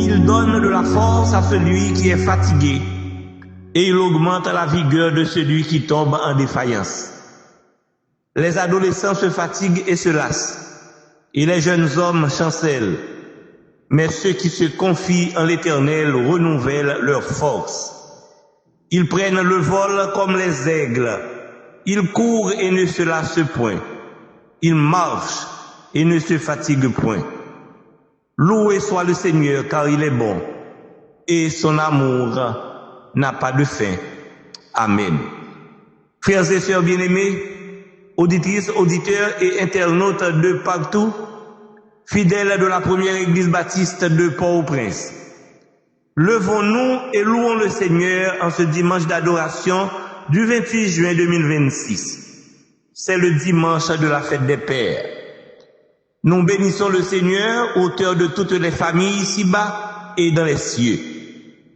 Il donne de la force à celui qui est fatigué et il augmente la vigueur de celui qui tombe en défaillance. Les adolescents se fatiguent et se lassent, et les jeunes hommes chancellent. Mais ceux qui se confient en l'Éternel renouvellent leur force. Ils prennent le vol comme les aigles. Ils courent et ne se lassent point. Ils marchent et ne se fatiguent point. Loué soit le Seigneur car il est bon et son amour n'a pas de fin. Amen. Frères et sœurs bien-aimés, auditrices, auditeurs et internautes de partout, fidèles de la première église baptiste de Port-au-Prince, levons-nous et louons le Seigneur en ce dimanche d'adoration du 28 juin 2026. C'est le dimanche de la fête des Pères. Nous bénissons le Seigneur, auteur de toutes les familles ici-bas et dans les cieux,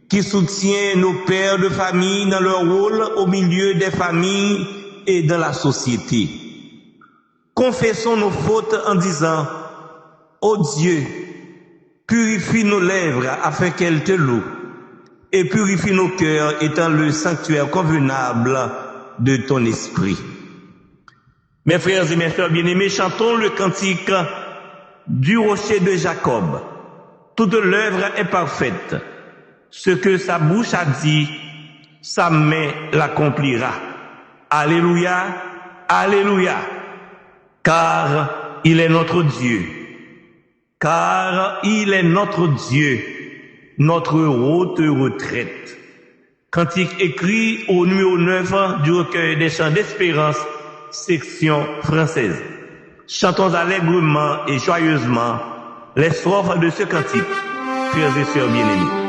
qui soutient nos pères de famille dans leur rôle au milieu des familles et dans la société. Confessons nos fautes en disant: ô Dieu, purifie nos lèvres afin qu'elles te louent, et purifie nos cœurs étant le sanctuaire convenable de ton esprit. Mes frères et mes sœurs bien-aimés, chantons le cantique du rocher de Jacob. Toute l'œuvre est parfaite. Ce que sa bouche a dit, sa main l'accomplira. Alléluia, alléluia, car il est notre Dieu. Car il est notre Dieu, notre haute retraite. Cantique écrit au numéro 9 du recueil des chants d'espérance, section française. Chantons allègrement et joyeusement les strophes de ce cantique, frères et sœurs bien-aimés.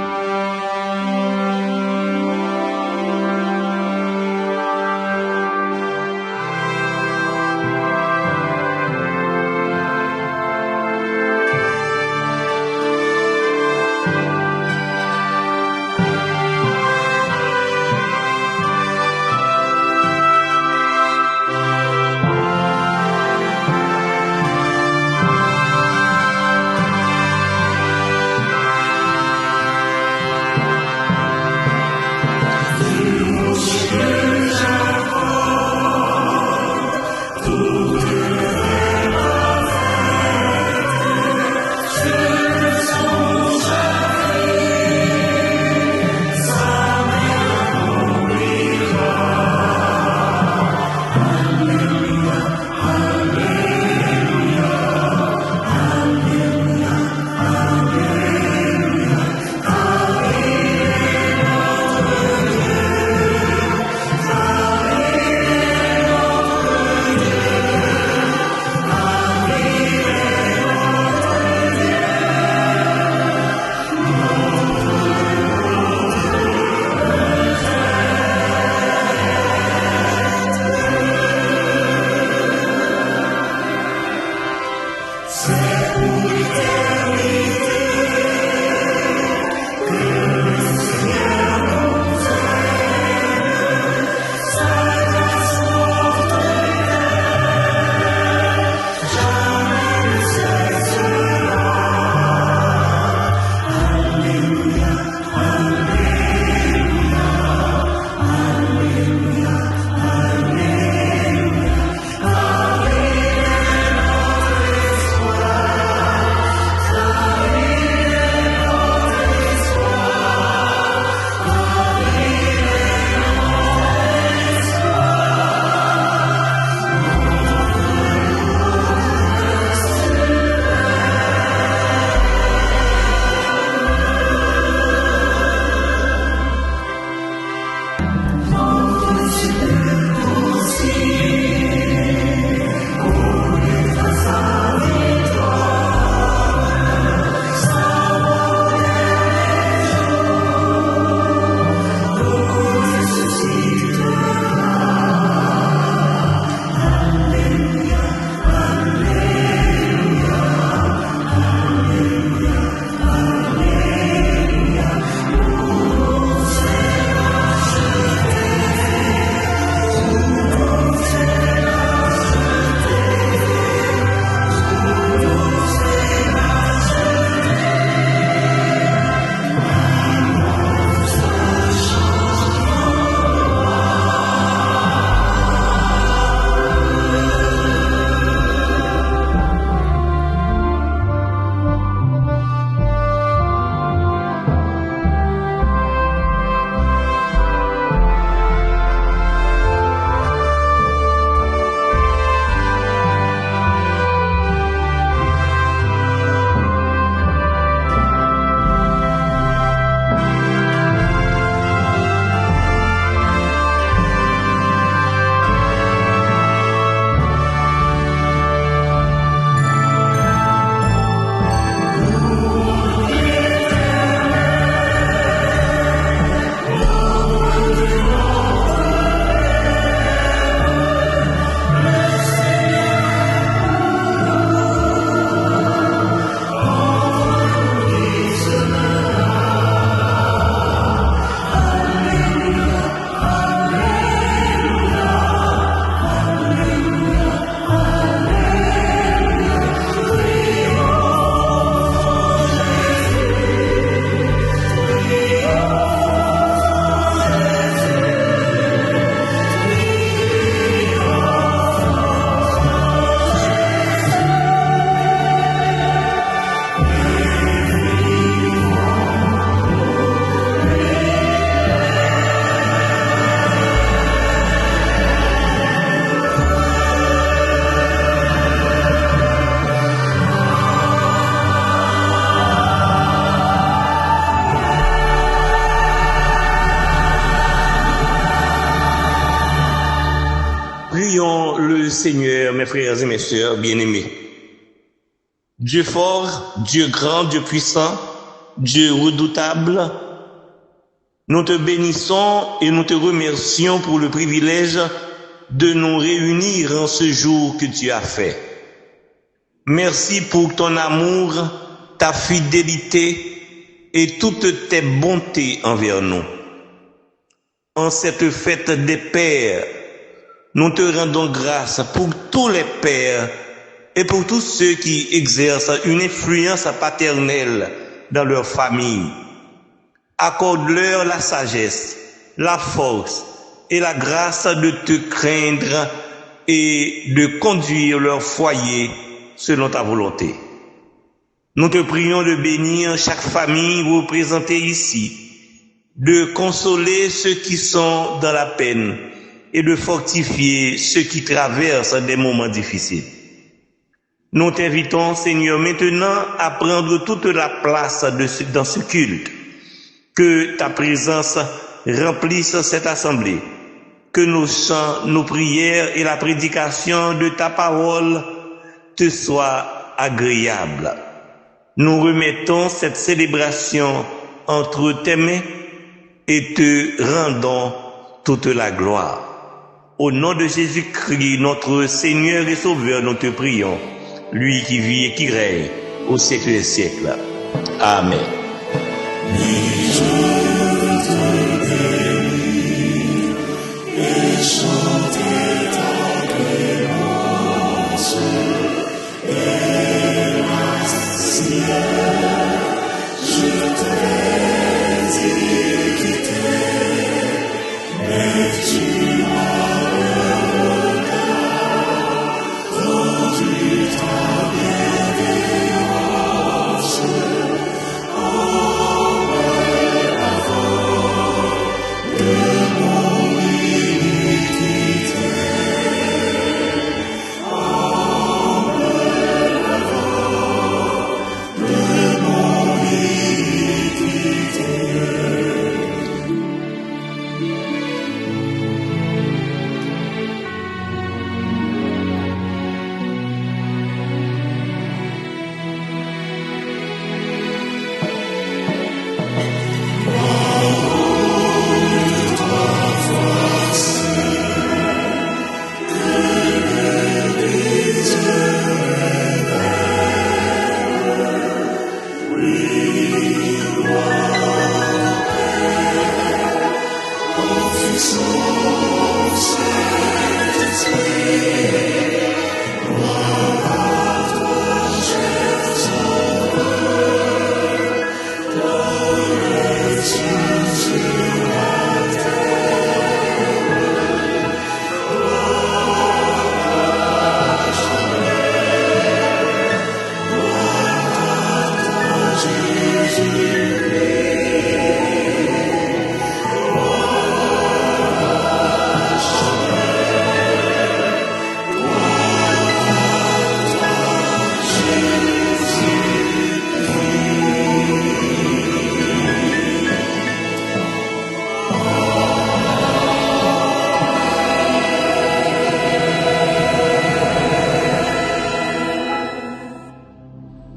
mes frères et mes sœurs bien-aimés. Dieu fort, Dieu grand, Dieu puissant, Dieu redoutable, nous te bénissons et nous te remercions pour le privilège de nous réunir en ce jour que tu as fait. Merci pour ton amour, ta fidélité et toutes tes bontés envers nous. En cette fête des pères, nous te rendons grâce pour tous les pères et pour tous ceux qui exercent une influence paternelle dans leur famille. Accorde-leur la sagesse, la force et la grâce de te craindre et de conduire leur foyer selon ta volonté. Nous te prions de bénir chaque famille représentée ici, de consoler ceux qui sont dans la peine et de fortifier ceux qui traversent des moments difficiles. Nous t'invitons, Seigneur, maintenant à prendre toute la place dans ce culte. Que ta présence remplisse cette assemblée. Que nos chants, nos prières et la prédication de ta parole te soient agréables. Nous remettons cette célébration entre tes mains et te rendons toute la gloire. Au nom de Jésus-Christ, notre Seigneur et Sauveur, nous te prions. Lui qui vit et qui règne au siècle des siècles. Amen.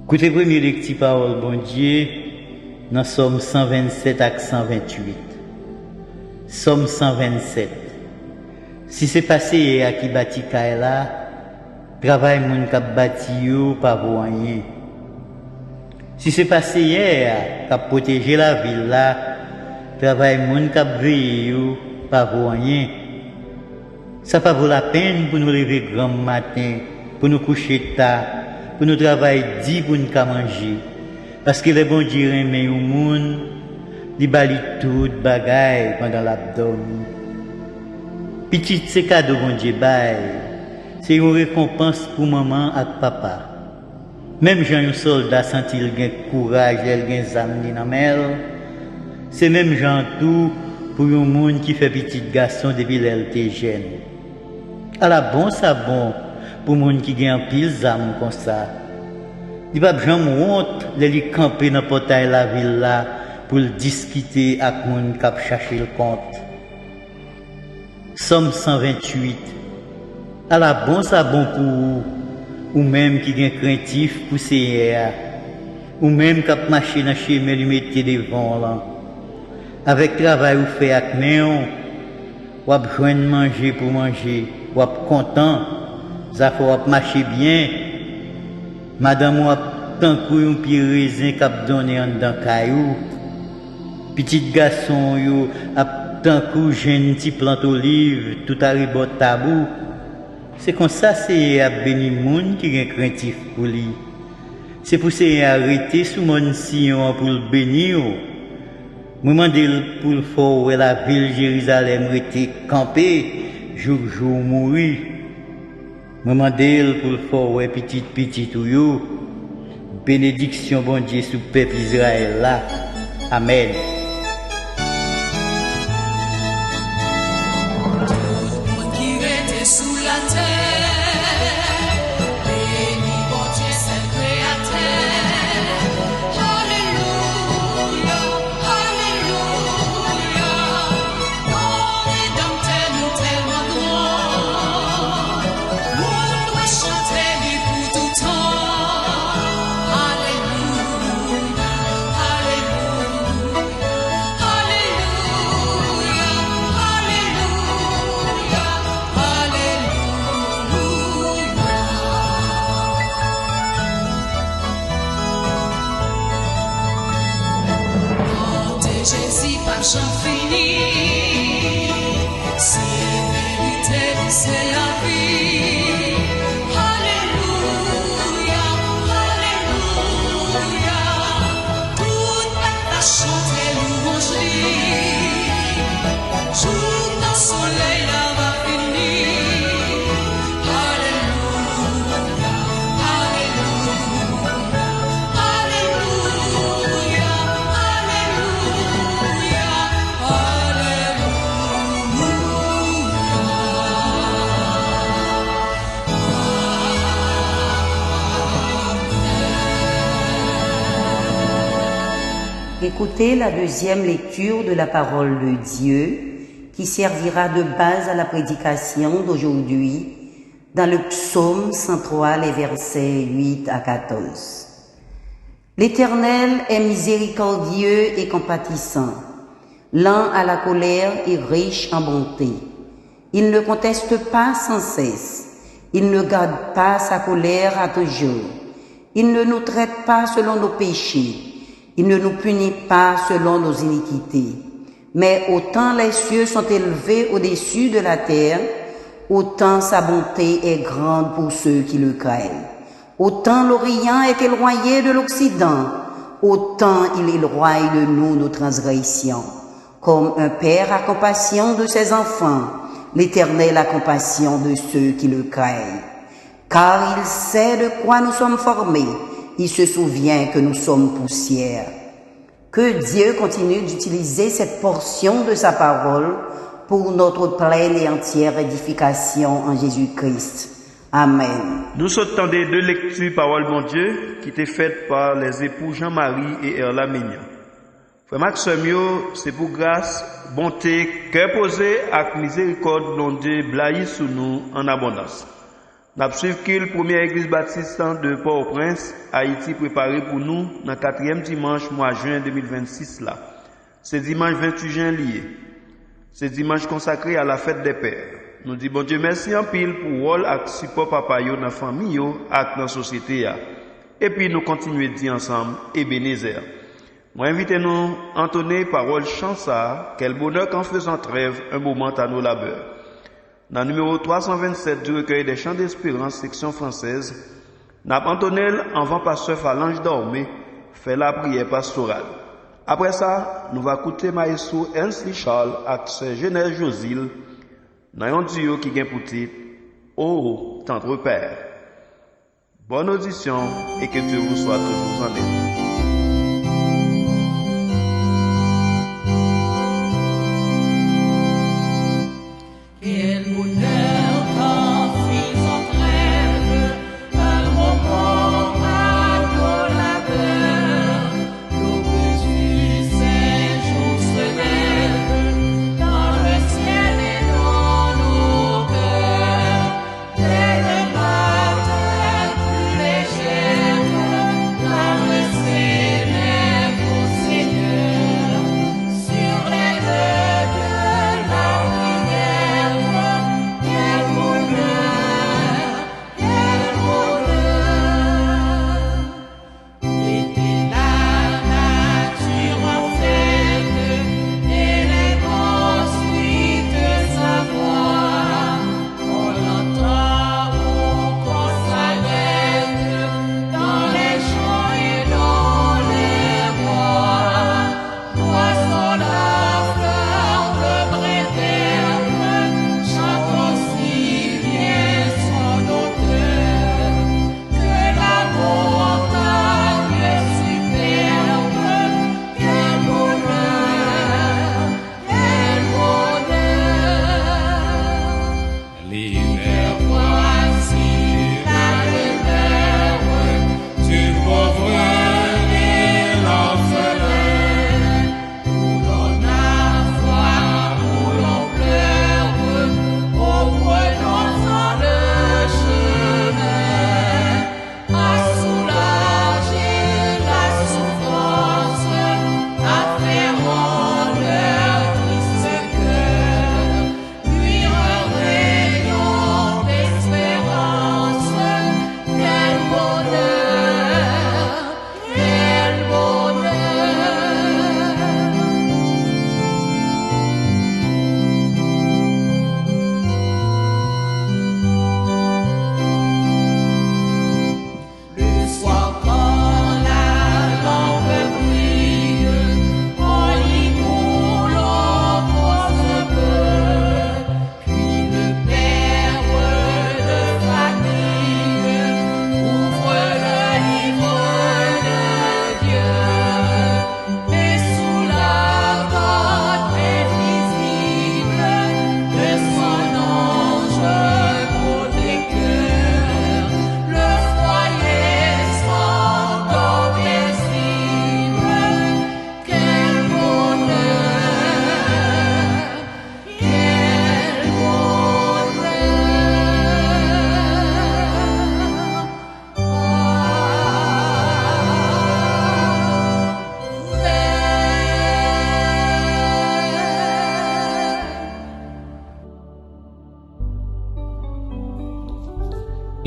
Écoutez, premier les petites paroles, bon Dieu, dans Somme 127 à 128. Somme 127. Si c'est passé à qui bâti Kaila, travail moun kap bâti yo pas pour rien. Si c'est passé hier kap protéger la ville là, travail moun kap veiller yo pas pour rien. Ça pas vaut la peine pour nous lever grand matin, pour nous coucher tard, pour nous travailler dit pour nous manger. Parce que les bon Dieu remet au monde, li bali tout bagaille pendant l'abdomen. Petit c'est cadeau bon Dieu bail, c'est une récompense pour maman et papa. Même Jean un soldat senti il gain courage, il gain zam dans mer. C'est même Jean tout pour un monde qui fait petit garçon depuis l'elle était jeune. À la bon ça bon pour monde qui gagne pile zam comme ça. Il va jamais honte de lui camper dans le portail de la ville là pour discuter avec monde qui chercher le compte. Somme 128. À la bon, ça bon pour ou même qui est craintif pour Seigneur, ou même qui a marché dans le chemin, lui mettre devant là. Avec travail ou fait avec néon, ou a besoin de manger pour manger, ou a content, ça faut marcher bien. Madame ou a tant un pied raisin qui a donné en dans caillou. Petit garçon yo a tant jeune petit plante olive, tout à rebord tabou. C'est comme ça c'est à béni moun qui est craintif pour lui. C'est pour c'est arrêter sous mon sillon pour le bénir. Moi mandel pour le fort la ville Jérusalem était campée jour mourir. Moi mandel pour le fort petit ou yo. Bénédiction bon Dieu sous peuple Israël là. Amen. Jésus pas fini, c'est vérité, c'est la vie. Alléluia, alléluia, tout va chanter louange. Jour dans soleil là va finir. Alléluia, alléluia, alléluia, Écoutez la deuxième lecture de la parole de Dieu qui servira de base à la prédication d'aujourd'hui dans le psaume 103, les versets 8 à 14. L'Éternel est miséricordieux et compatissant, lent à la colère et riche en bonté. Il ne conteste pas sans cesse, il ne garde pas sa colère à toujours. Il ne nous traite pas selon nos péchés. Il ne nous punit pas selon nos iniquités. Mais autant les cieux sont élevés au-dessus de la terre, autant sa bonté est grande pour ceux qui le craignent. Autant l'Orient est éloigné de l'Occident, autant il éloigne de nous nos transgressions. Comme un père a compassion de ses enfants, l'Éternel a compassion de ceux qui le craignent. Car il sait de quoi nous sommes formés. Il se souvient que nous sommes poussière. Que Dieu continue d'utiliser cette portion de sa parole pour notre pleine et entière édification en Jésus-Christ. Amen. Nous sommes des deux lectures parole bon Dieu qui étaient faites par les époux Jean-Marie et Erla Mignon. Frère Maxime, c'est pour grâce, bonté, cœur posé avec miséricorde bon Dieu blaye sous nous en abondance. Nous suivons la première église baptiste de Port-au-Prince, Haïti, préparée pour nous dans le 4e dimanche mois juin 2026 là. C'est dimanche 28 juin lié. C'est dimanche consacré à la fête des pères. Nous disons bon Dieu merci en pile pour rôle et support papa yo dans la famille yo et dans la société. Et puis nous continuons de dire ensemble Ebenezer. Moi invitez nous à entonner parole chansa, quel bonheur qu'en faisant trêve un moment à nos labeurs. Dans le numéro 327 du recueil des chants d'espérance, section française, n'a entonné avant pasteur Phalange Dormé, fait la prière pastorale. Après ça, nous va écouter Maïsou Ernst Charles avec Sœur Genèse Josile, dans un duo qui vient pour titre, Oh, tendre Père. Bonne audition et que Dieu vous soit toujours en aide. Dans le ciel et dans nos cœurs,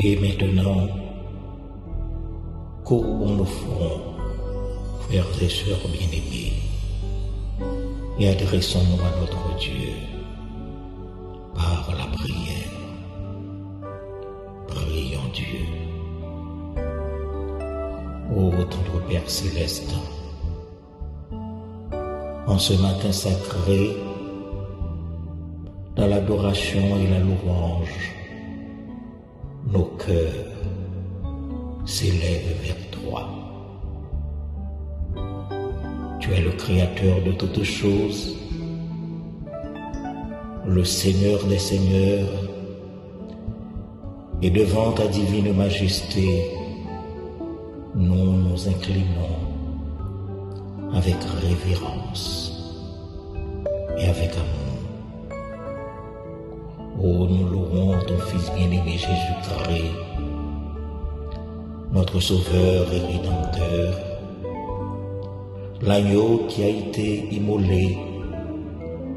Et maintenant, courbons nos fronts, frères et sœurs bien-aimés, et adressons-nous à notre Dieu par la prière. Prions Dieu. Ô tendre Père céleste, en ce matin sacré, dans l'adoration et la louange, nos cœurs s'élèvent vers toi. Tu es le Créateur de toutes choses, le Seigneur des Seigneurs, et devant ta divine majesté, nous nous inclinons avec révérence et avec amour. Oh, nous louons ton Fils bien-aimé Jésus-Christ, notre Sauveur et Rédempteur, l'agneau qui a été immolé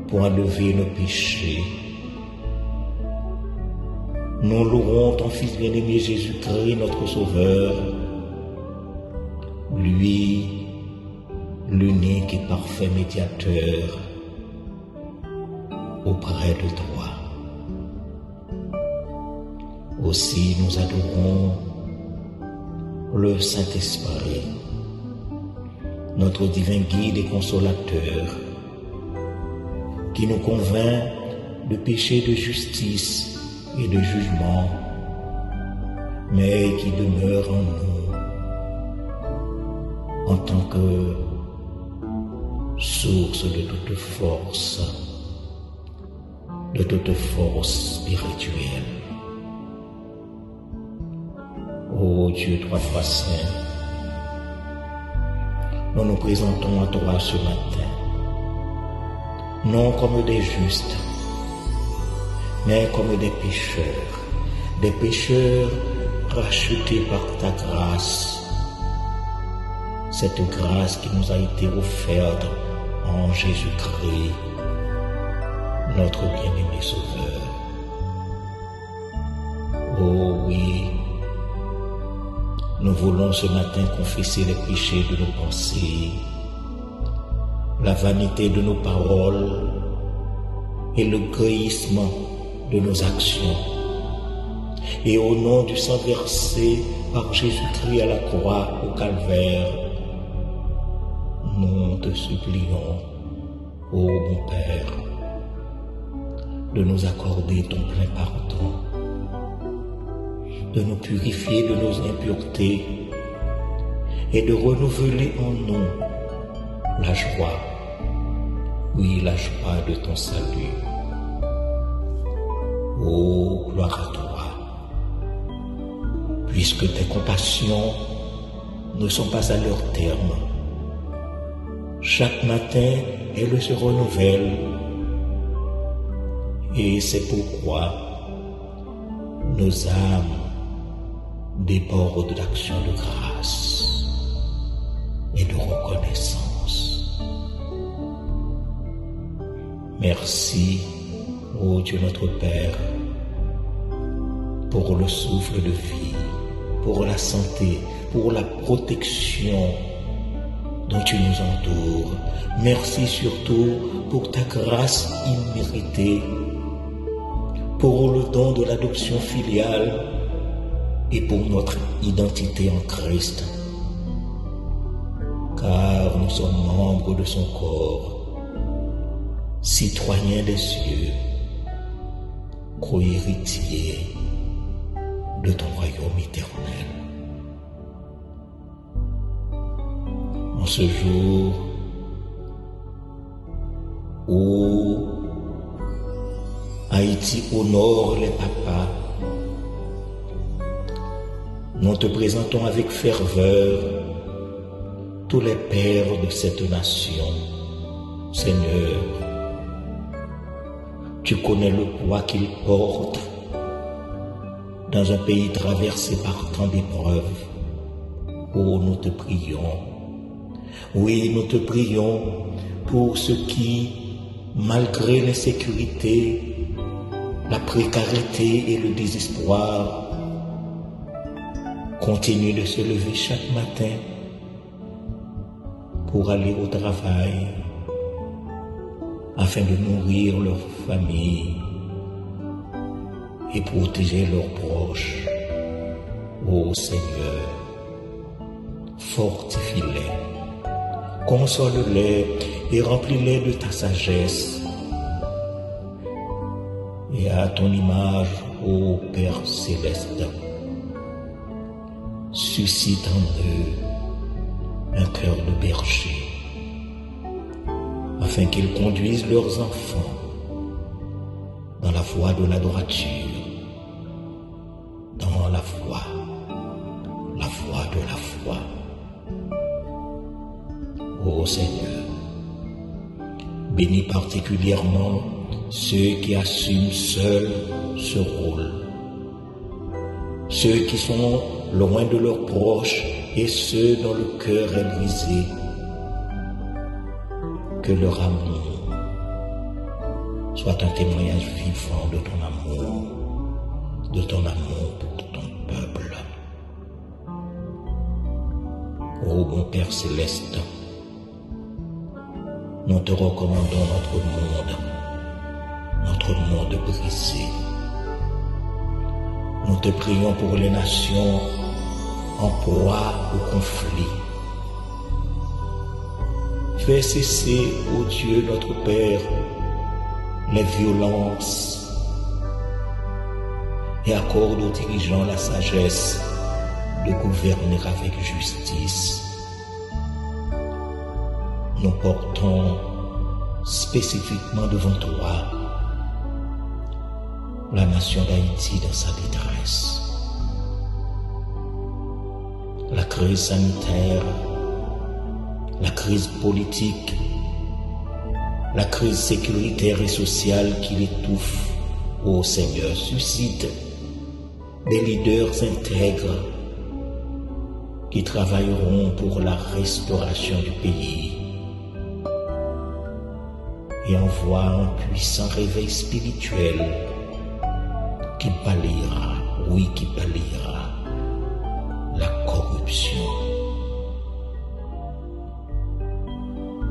pour enlever nos péchés. Nous louons ton Fils bien-aimé Jésus-Christ, notre Sauveur, lui, l'unique et parfait médiateur auprès de toi. Aussi nous adorons le Saint-Esprit, notre divin guide et consolateur, qui nous convainc de péché, de justice et de jugement, mais qui demeure en nous en tant que source de toute force spirituelle. Ô Dieu, trois fois saint, nous nous présentons à toi ce matin, non comme des justes, mais comme des pécheurs rachetés par ta grâce, cette grâce qui nous a été offerte en Jésus-Christ, notre bien-aimé Sauveur. Oh oui, nous voulons ce matin confesser les péchés de nos pensées, la vanité de nos paroles et l'égoïsme de nos actions. Et au nom du sang versé par Jésus-Christ à la croix au calvaire, nous te supplions, ô bon Père, de nous accorder ton plein pardon, de nous purifier de nos impuretés et de renouveler en nous la joie, oui, la joie de ton salut. Oh, gloire à toi, puisque tes compassions ne sont pas à leur terme. Chaque matin, elles se renouvellent, et c'est pourquoi nos âmes débordent d'actions de grâce et de reconnaissance. Merci, ô Dieu notre Père, pour le souffle de vie, pour la santé, pour la protection dont tu nous entoures. Merci surtout pour ta grâce imméritée, pour le don de l'adoption filiale et pour notre identité en Christ. Car nous sommes membres de son corps, citoyens des cieux, co-héritiers de ton royaume éternel. En ce jour où Haïti honore les papas, nous te présentons avec ferveur tous les pères de cette nation. Seigneur, tu connais le poids qu'ils portent dans un pays traversé par tant d'épreuves. Oh, nous te prions. Oui, nous te prions pour ceux qui, malgré l'insécurité, la précarité et le désespoir, continuent de se lever chaque matin pour aller au travail afin de nourrir leur famille et protéger leurs proches. Ô Seigneur, fortifie-les, console-les et remplis-les de ta sagesse. Et à ton image, ô Père céleste, suscite en eux un cœur de berger, afin qu'ils conduisent leurs enfants dans la voie de la droiture, dans la voie de la foi. Ô Seigneur, bénis particulièrement ceux qui assument seuls ce rôle, ceux qui sont loin de leurs proches et ceux dont le cœur est brisé. Que leur amour soit un témoignage vivant de ton amour pour ton peuple. Ô mon Père céleste, nous te recommandons notre monde brisé. Nous te prions pour les nations en proie au conflit. Fais cesser, ô Dieu notre Père, les violences et accorde aux dirigeants la sagesse de gouverner avec justice. Nous portons spécifiquement devant toi la nation d'Haïti dans sa détresse. La crise sanitaire, la crise politique, la crise sécuritaire et sociale qui l'étouffe, ô Seigneur, suscite des leaders intègres qui travailleront pour la restauration du pays et envoie un puissant réveil spirituel qui balayera la corruption.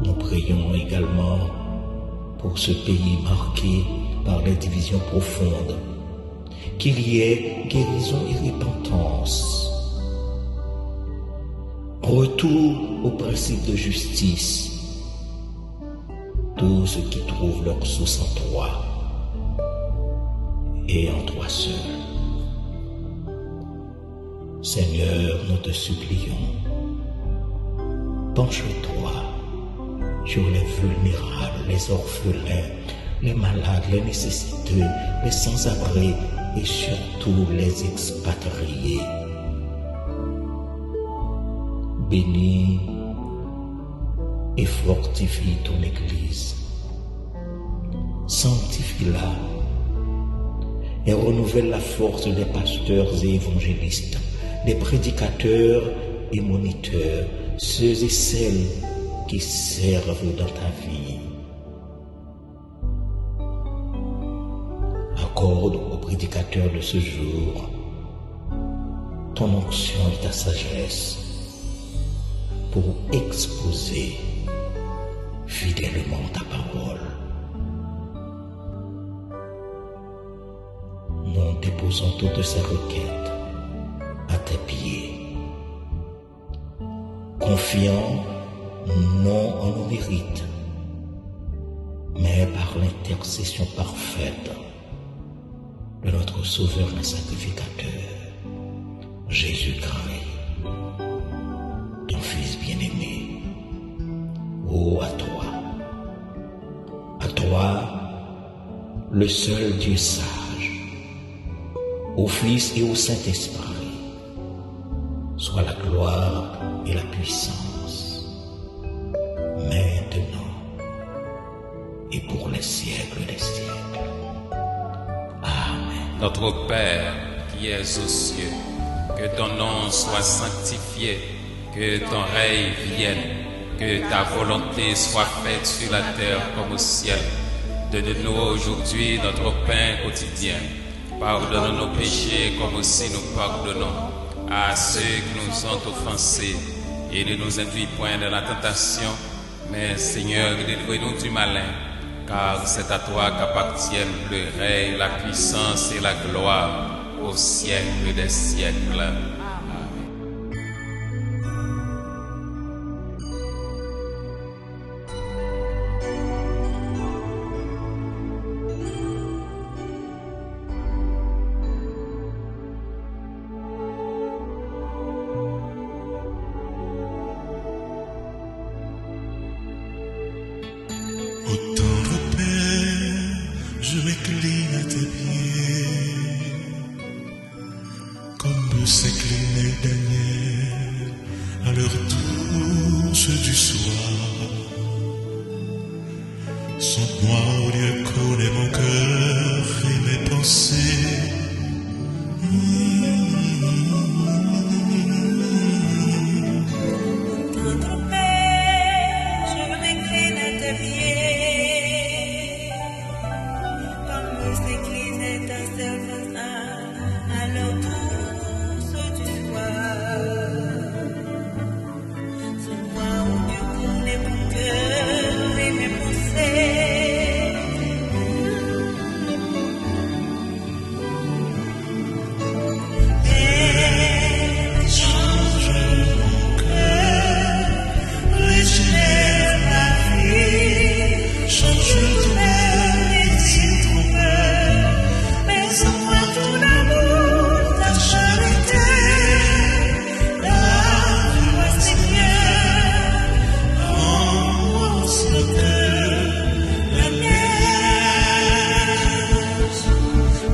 Nous prions également pour ce pays marqué par les divisions profondes, qu'il y ait guérison et repentance, retour au principe de justice, tous ceux qui trouvent leur source en toi et en toi seul. Seigneur, nous te supplions, penche-toi sur les vulnérables, les orphelins, les malades, les nécessiteux, les sans-abri et surtout les expatriés. Bénis et fortifie ton Église. Sanctifie-la et renouvelle la force des pasteurs et évangélistes, des prédicateurs et moniteurs, ceux et celles qui servent dans ta vie. Accorde aux prédicateurs de ce jour ton onction et ta sagesse pour exposer fidèlement ta parole. Nous déposons toutes ces requêtes à tes pieds, confiant non en nos mérites, mais par l'intercession parfaite de notre Sauveur et Sacrificateur, Jésus-Christ, ton Fils bien-aimé. Oh, à toi, le seul Dieu sage, au Fils et au Saint-Esprit, soit la gloire et la puissance, maintenant et pour les siècles des siècles. Amen. Notre Père qui es aux cieux, que ton nom soit sanctifié, que ton règne vienne, que ta volonté soit faite sur la terre comme au ciel. Donne-nous aujourd'hui notre pain quotidien. Pardonne nos péchés comme aussi nous pardonnons à ceux qui nous ont offensés, et ne nous induis point dans la tentation, mais Seigneur, délivre-nous du malin, car c'est à toi qu'appartiennent le règne, la puissance et la gloire au siècle des siècles. Ô tendre Père, je m'incline à tes pieds, comme s'inclinait Daniel à l'heure douce du soir. Sonde-moi, ô Dieu, connais mon cœur et mes pensées. Tendre Père, je m'incline à tes pieds, comme s'inclinait ta servante à l'heure douce du soir. Sonde-moi, ô Dieu, connais mon cœur et mes pensées. Père, change mon cœur, régénère ma vie, change ton cœur et tire ton cœur, mais en moi ton amour, ta charité, lave-moi Seigneur, Avance le cœur, la mienne.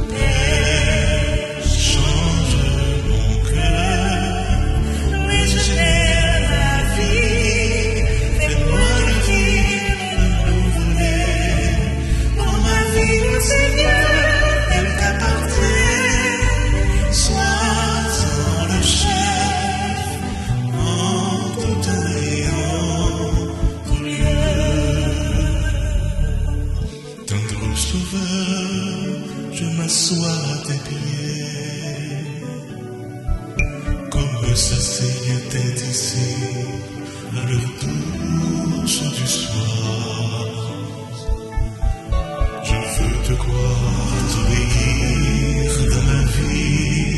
Père, change mon cœur, régénère ma vie, fais-moi renouveler. Pour ma vie, ô Seigneur, elle t'appartient. sois-en le chef, en tout temps et en tout lieu. Tendre Sauveur, je m'assois à tes pieds, comme s'asseyait ici à l'heure douce du soir. Je veux te croire, t'obéir dans ma vie.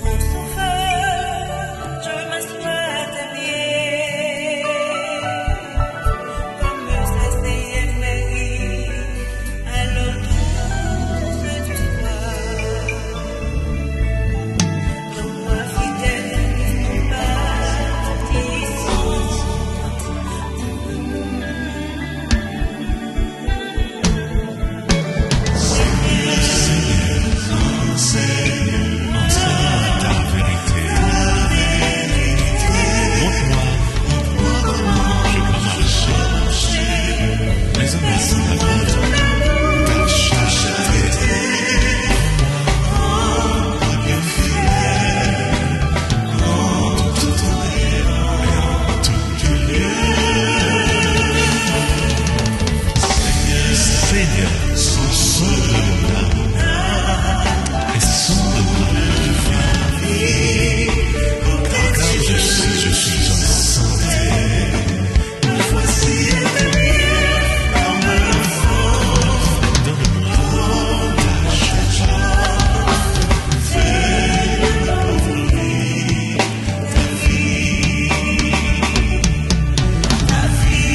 Mon sauveur, je m'assois à tes pieds, comme s'asseyait Marie à l'heure douce du soir. Rends-moi fidèle, non pas d'ici. Enseigne ta vérité. Montre-moi comment je dois marcher. Mais en laisse la vie, ta charité. Rends-moi bien fidèle, en tout temps et en tout lieu. Seigneur, sauve-moi et sonde-moi de vie, car je suis en santé. Me voici comme un enfant, donne-moi ta charge, fais-le pour lui, ta vie, ta vie.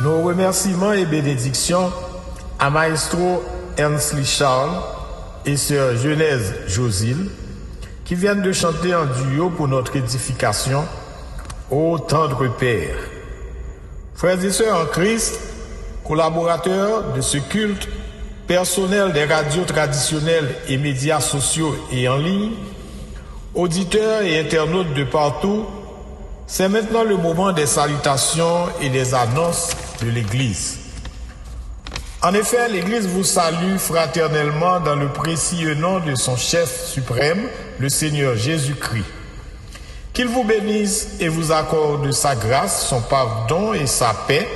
Nos remerciements et bénédictions à Maestro Ernst Charles et Sœur Genèse Josile qui viennent de chanter en duo pour notre édification, Ô tendre Père. Frères et sœurs en Christ, collaborateurs de ce culte, personnel des radios traditionnelles et médias sociaux et en ligne, auditeurs et internautes de partout, c'est maintenant le moment des salutations et des annonces de l'Église. En effet, l'Église vous salue fraternellement dans le précieux nom de son chef suprême, le Seigneur Jésus-Christ. Qu'il vous bénisse et vous accorde sa grâce, son pardon et sa paix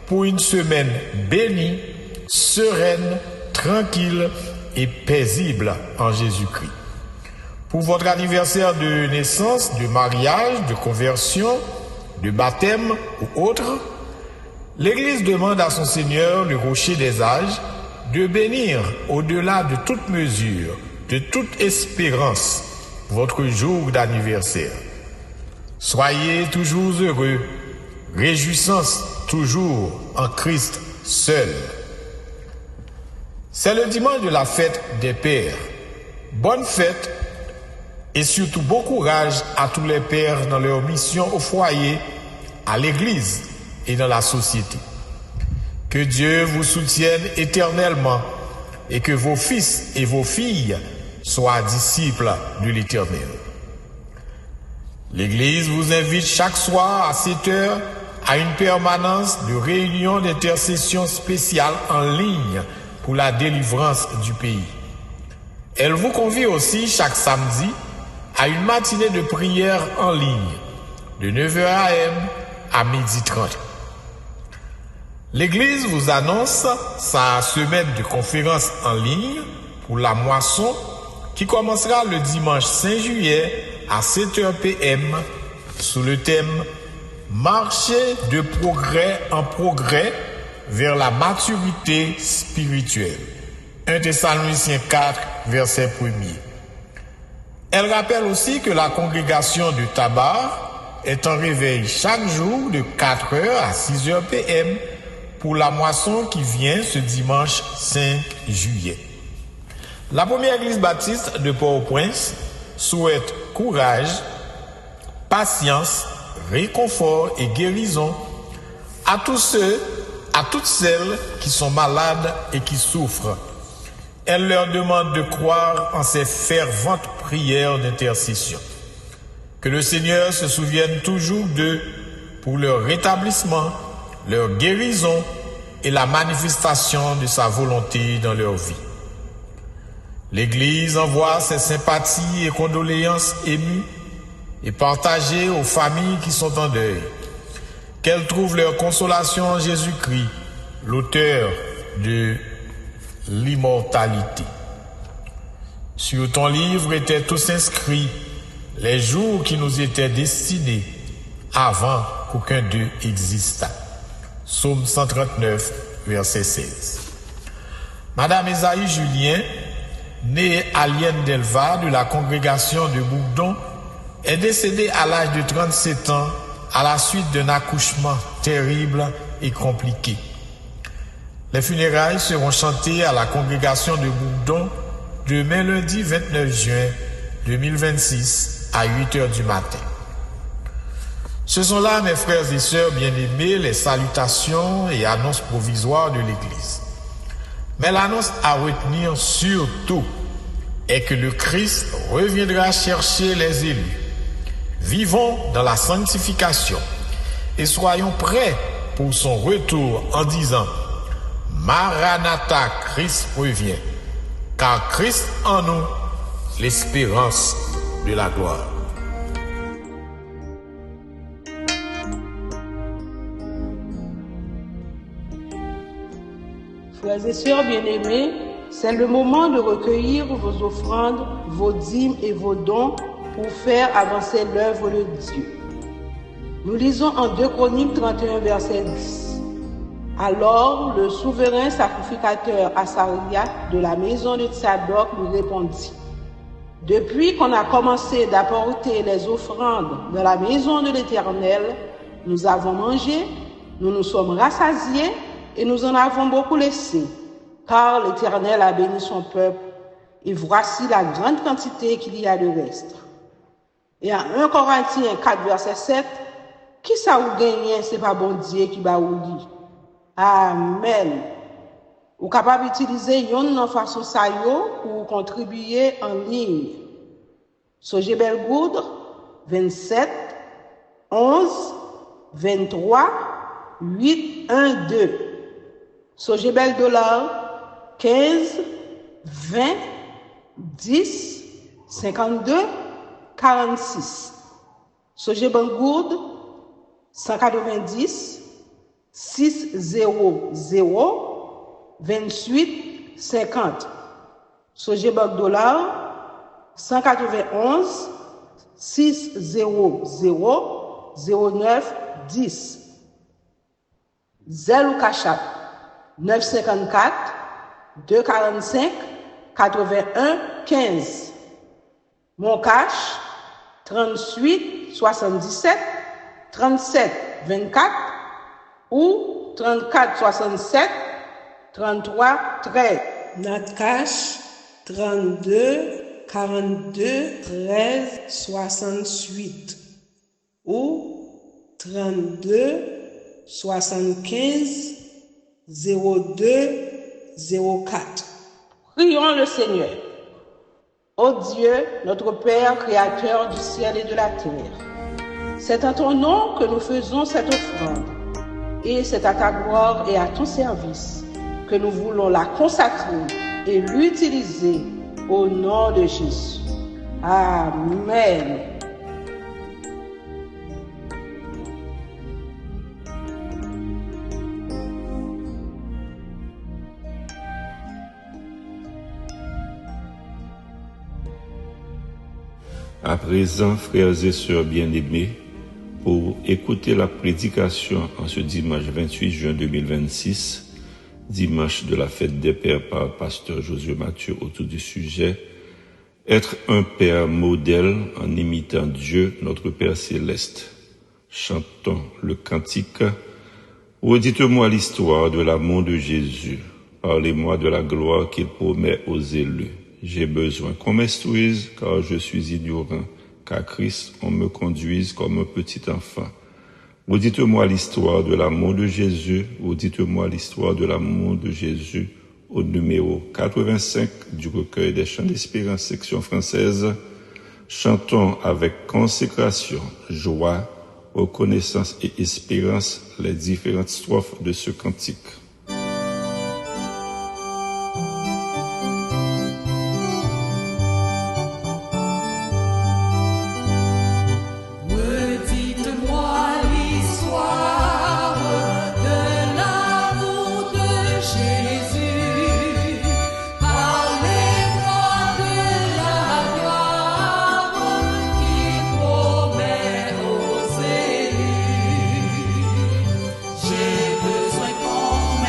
pour une semaine bénie, sereine, tranquille et paisible en Jésus-Christ. Pour votre anniversaire de naissance, de mariage, de conversion, de baptême ou autre, l'Église demande à son Seigneur, le rocher des âges, de bénir au-delà de toute mesure, de toute espérance, votre jour d'anniversaire. Soyez toujours heureux, réjouissance toujours en Christ seul. C'est le dimanche de la fête des pères. Bonne fête et surtout bon courage à tous les pères dans leur mission au foyer, à l'Église et dans la société. Que Dieu vous soutienne éternellement et que vos fils et vos filles soient disciples de l'Éternel. L'Église vous invite chaque soir à 7 heures à une permanence de réunion d'intercession spéciale en ligne pour la délivrance du pays. Elle vous convie aussi chaque samedi à une matinée de prière en ligne de 9h AM à 12h30. L'Église vous annonce sa semaine de conférences en ligne pour la moisson qui commencera le dimanche 5 juillet à 7h PM sous le thème « Marcher de progrès en progrès vers la maturité spirituelle ». 1 Thessaloniciens 4, verset 1er. Elle rappelle aussi que la congrégation de Tabar est en réveil chaque jour de 4h à 6h PM pour la moisson qui vient ce dimanche 5 juillet. La première église baptiste de Port-au-Prince souhaite courage, patience, réconfort et guérison à tous ceux, à toutes celles qui sont malades et qui souffrent. Elle leur demande de croire en ces ferventes prières d'intercession. Que le Seigneur se souvienne toujours d'eux pour leur rétablissement, leur guérison et la manifestation de sa volonté dans leur vie. L'Église envoie ses sympathies et condoléances émues et partagées aux familles qui sont en deuil. Qu'elles trouvent leur consolation en Jésus-Christ, l'auteur de l'immortalité. Sur ton livre étaient tous inscrits les jours qui nous étaient destinés avant qu'aucun d'eux existât. Psaume 139, verset 16. Madame Esaïe Julien, née à Lienne-d'Elva de la congrégation de Bourdon, est décédée à l'âge de 37 ans à la suite d'un accouchement terrible et compliqué. Les funérailles seront chantées à la congrégation de Bourdon demain lundi 29 juin 2026 à 8h du matin. Ce sont là, mes frères et sœurs bien-aimés, les salutations et annonces provisoires de l'Église. Mais l'annonce à retenir surtout est que le Christ reviendra chercher les élus. Vivons dans la sanctification et soyons prêts pour son retour en disant « Maranatha, Christ revient », car Christ en nous, l'espérance de la gloire. Frères et sœurs bien-aimés, c'est le moment de recueillir vos offrandes, vos dîmes et vos dons pour faire avancer l'œuvre de Dieu. Nous lisons en 2 Chroniques 31, verset 10. Alors le souverain sacrificateur Asaria de la maison de Tsadok lui répondit: Depuis qu'on a commencé d'apporter les offrandes dans la maison de l'Éternel, nous avons mangé, nous nous sommes rassasiés et nous en avons beaucoup laissé, car l'Éternel a béni son peuple, et voici la grande quantité qu'il y a de reste. Et en 1 Corinthiens 4, verset 7, qui ça ou gagne, c'est pas bon Dieu qui va ou dit. Amen. Ou capable d'utiliser yon façon ça yo pour contribuer en ligne. Soje Belgoudre 27 11 23 8 1 2. Sogebel dollar 15, 20, 10, 52, 46. Sogebank Gourde 190, 600, 28, 50. Sogebank dollar 191, 600, 09, 10. Zelle ou Cachap 954 245 81 15. Mon cash 38 77 37 24 ou 34 67 33 13. Natcash 32 42 13 68 ou 32 75 02 04. Prions le Seigneur. Ô Dieu, notre Père, Créateur du ciel et de la terre, c'est en ton nom que nous faisons cette offrande, et c'est à ta gloire et à ton service que nous voulons la consacrer et l'utiliser au nom de Jésus. Amen. À présent, frères et sœurs bien-aimés, pour écouter la prédication en ce dimanche 28 juin 2026, dimanche de la fête des pères par pasteur Josué Mathieu autour du sujet « Être un père modèle en imitant Dieu, notre Père céleste ». Chantons le cantique « Redites-moi l'histoire de l'amour de Jésus, parlez-moi de la gloire qu'il promet aux élus. J'ai besoin qu'on m'instruise, car je suis ignorant, qu'à Christ on me conduise comme un petit enfant. Redites-moi l'histoire de l'amour de Jésus, redites-moi l'histoire de l'amour de Jésus au numéro 85 du recueil des chants d'espérance section française. Chantons avec consécration, joie, reconnaissance et espérance les différentes strophes de ce cantique. J'ai besoin qu'on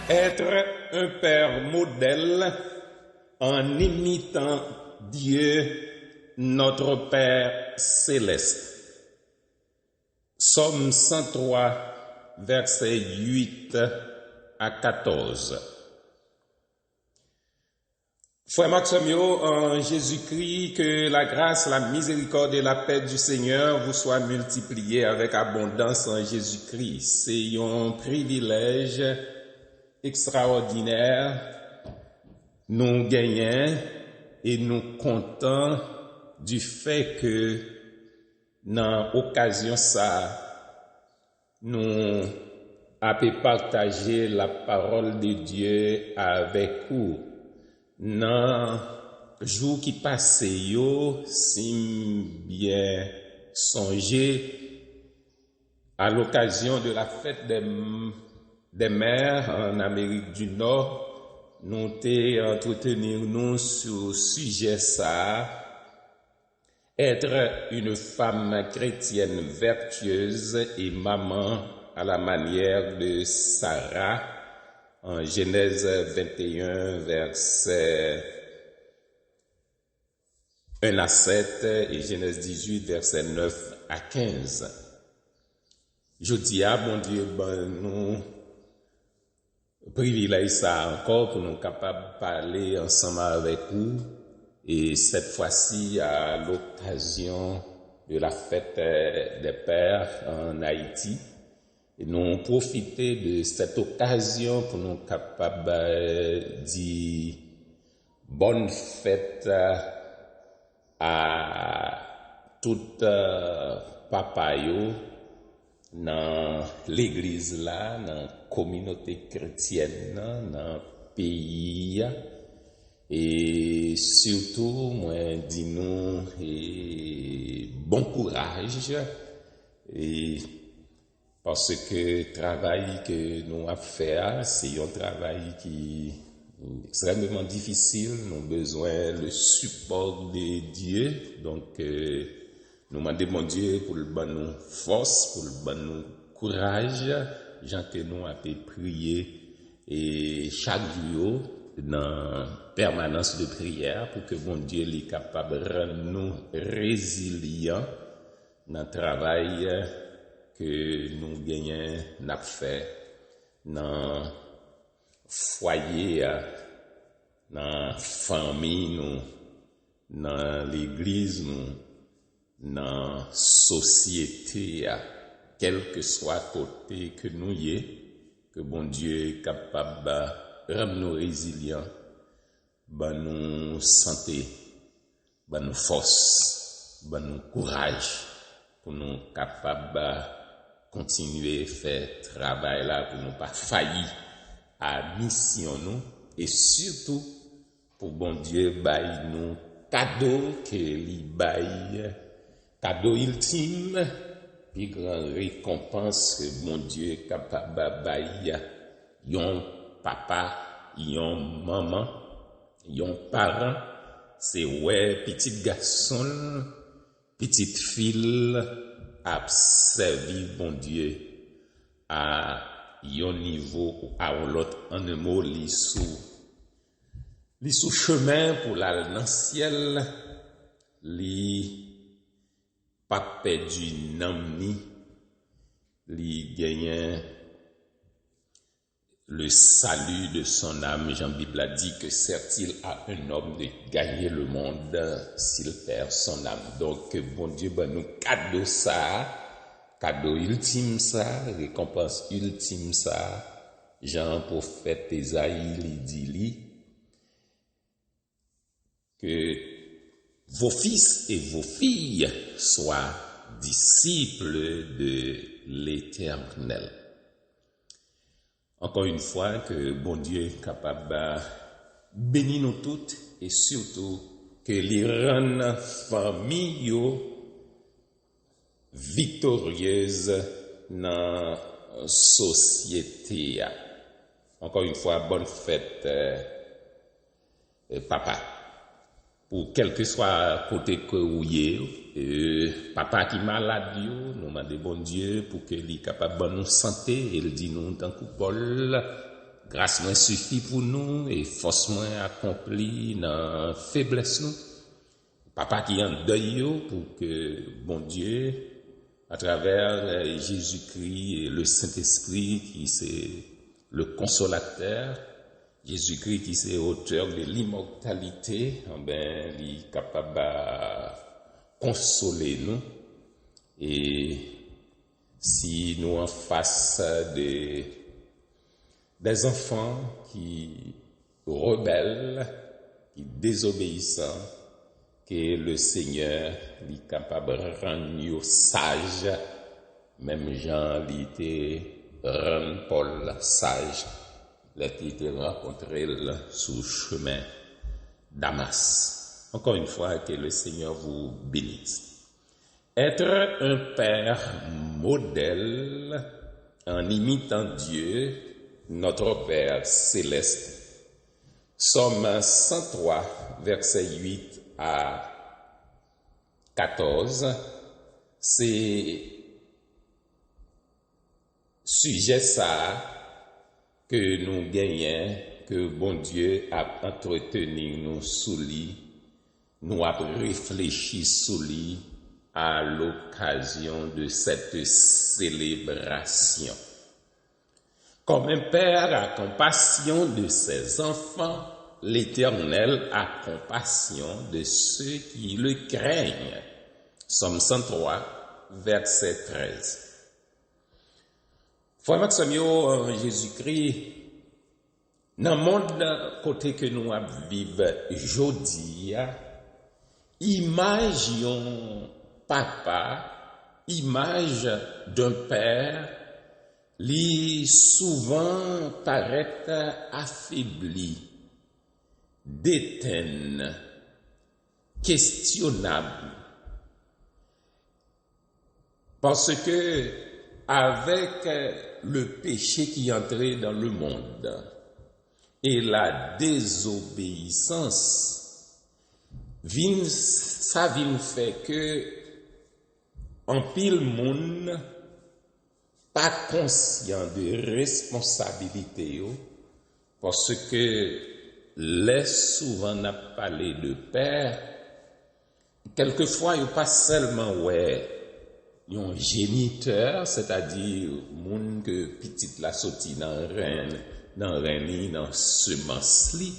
Être un père modèle en imitant Dieu, notre Père céleste. Psaume 103, versets 8 à 14. Frère Maxime, en Jésus-Christ, que la grâce, la miséricorde et la paix du Seigneur vous soient multipliées avec abondance en Jésus-Christ. C'est un privilège extraordinaire, nous gagnons et nous comptons du fait que dans l'occasion ça, nous avons partagé la parole de Dieu avec vous. Dans le jour qui passait, si bien songer à l'occasion de la fête des mères en Amérique du Nord, nous t'ai entretenu nous sur le sujet ça, être une femme chrétienne vertueuse et maman à la manière de Sarah, en Genèse 21, versets 1 à 7 et Genèse 18, versets 9 à 15. Je dis à bon Dieu, nous privilège ça encore pour nous capables de parler ensemble avec vous, et cette fois-ci à l'occasion de la fête des pères en Haïti. Et nous profiter de cette occasion pour nous capables de dire bonne fête à tout papa yo dans l'église là, dans la communauté chrétienne, dans le pays, et surtout moi dis nous bon courage, et parce que le travail que nous avons fait, c'est un travail qui est extrêmement difficile. Nous avons besoin le support de Dieu. Donc, nous demandons Dieu pour le bon nous force, pour le bon nous courage. Gens que nous avons prié et chaque jour dans permanence de prière pour que bon Dieu soit capable de rendre nous résilients dans le travail que nous gagnons, n'a fait dans foyer, dans famille, nous, dans l'église, nous, dans société, quel que soit côté que nous y est, que bon Dieu est capable de rendre nous résilients, nous santé, nous force, nous courage, pour nous capables continuer à faire travail là pour nous pas faillir à mission nous, et surtout pour bon Dieu bail nous cadeau que li bail cadeau ultime puis grande récompense que bon Dieu est capable bail yon papa yon maman yon parent, c'est ouais petit garçon petite fille a servi bon Dieu à un niveau ou à l'autre, en un mot, li sous chemin pour la dans ciel, li pas perdu nan ni, li gagne le salut de son âme. Jean-Bible a dit que sert-il à un homme de gagner le monde s'il perd son âme. Donc, bon Dieu, nous cadeau ça, cadeau ultime ça, récompense ultime ça. Jean prophète Esaïe dit que vos fils et vos filles soient disciples de l'Éternel. Encore une fois, que bon Dieu est capable de bénir nous toutes et surtout que les rende famille victorieuse dans la société. Encore une fois, bonne fête, papa. Pour quel que soit côté que vous êtes, papa qui est malade, nous demandons bon Dieu pour qu'il soit capable de nous santé. Il dit nous, tant que Paul, grâce moins suffit pour nous et force moins accomplie dans faiblesse nous. Papa qui en deuil yo pour que bon Dieu à travers Jésus-Christ et le Saint-Esprit qui c'est le consolateur, Jésus-Christ qui c'est auteur de l'immortalité, ben il est capable de consoler nous. Et si nous en face des enfants qui rebelles, qui désobéissants, que le Seigneur est capable de rendre sage, même Jean était rendre Paul sage, il était rencontré sur le chemin Damas. Encore une fois, que le Seigneur vous bénisse. Être un père modèle en imitant Dieu, notre Père céleste. Somme 103, versets 8 à 14, c'est sujet ça que nous gagnons, que bon Dieu a entretenu nous sous lui, nous a réfléchi sous lui à l'occasion de cette célébration. Comme un père a compassion de ses enfants, l'Éternel a compassion de ceux qui le craignent. Somme 103, verset 13. Frère Maxime, Jésus-Christ, dans le monde côté que nous vivons aujourd'hui, image d'un papa, image d'un père, li souvent paraît affaibli, déteint, questionnable. Parce que avec le péché qui est entré dans le monde et la désobéissance, ça vient fait que en pile monde pas conscient de responsabilité parce que les souvent n'a parlé de père, quelquefois il pas seulement un géniteur, c'est-à-dire moun que petite la sorti dans semence li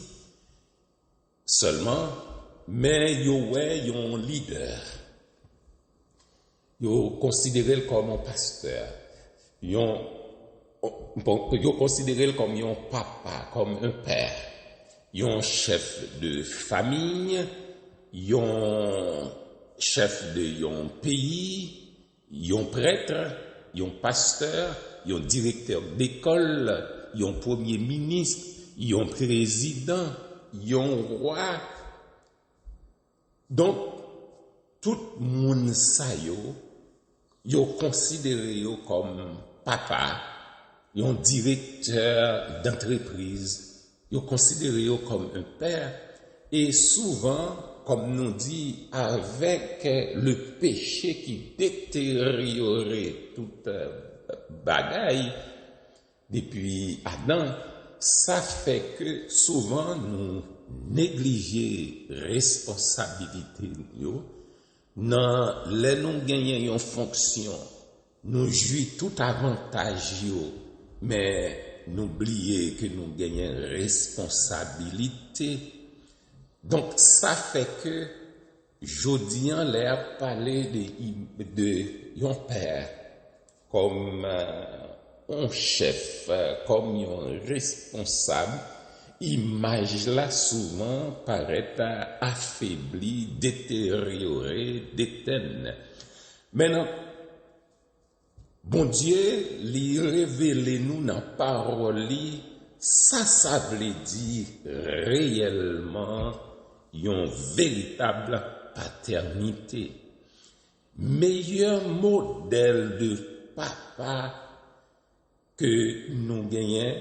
seulement, mais yo un leader. Yo considéré comme un pasteur. Yo considéré comme un papa, comme un père. Yo un chef de famille, yo un chef de un pays, yon prêtre, yon pasteur, yon directeur d'école, yon premier ministre, yon président, yon roi. Donc, tout moun sa yo considéré yo comme papa, yon directeur d'entreprise, yo considéré yo comme un père, et souvent, comme nous dit, avec le péché qui détériorait toute bagaille depuis Adam, ça fait que souvent nous négligeons responsabilité non les nous gagnons une fonction, nous jouissons tout avantage mais n'oubliez que nous gagnons responsabilité. Donc, ça fait que, Jodian l'air parler de yon père, comme un chef, comme un responsable, image là souvent paraît affaiblie, détériorée, déteinte. Maintenant, bon Dieu, lui révèle nous dans parole, ça veut dire réellement une véritable paternité. Meilleur modèle de papa que nous gagnons,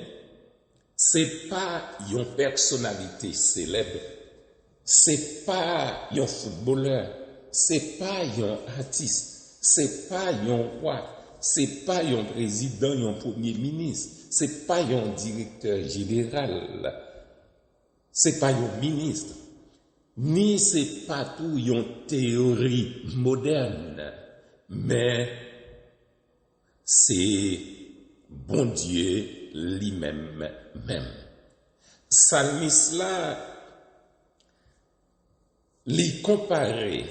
c'est pas une personnalité célèbre, c'est pas un footballeur, c'est pas un artiste, c'est pas un roi, c'est pas un président, un premier ministre, c'est pas un directeur général, c'est pas un ministre, ni c'est pas tout une théorie moderne, mais c'est bon Dieu lui-même même. Psalmiste là, li comparé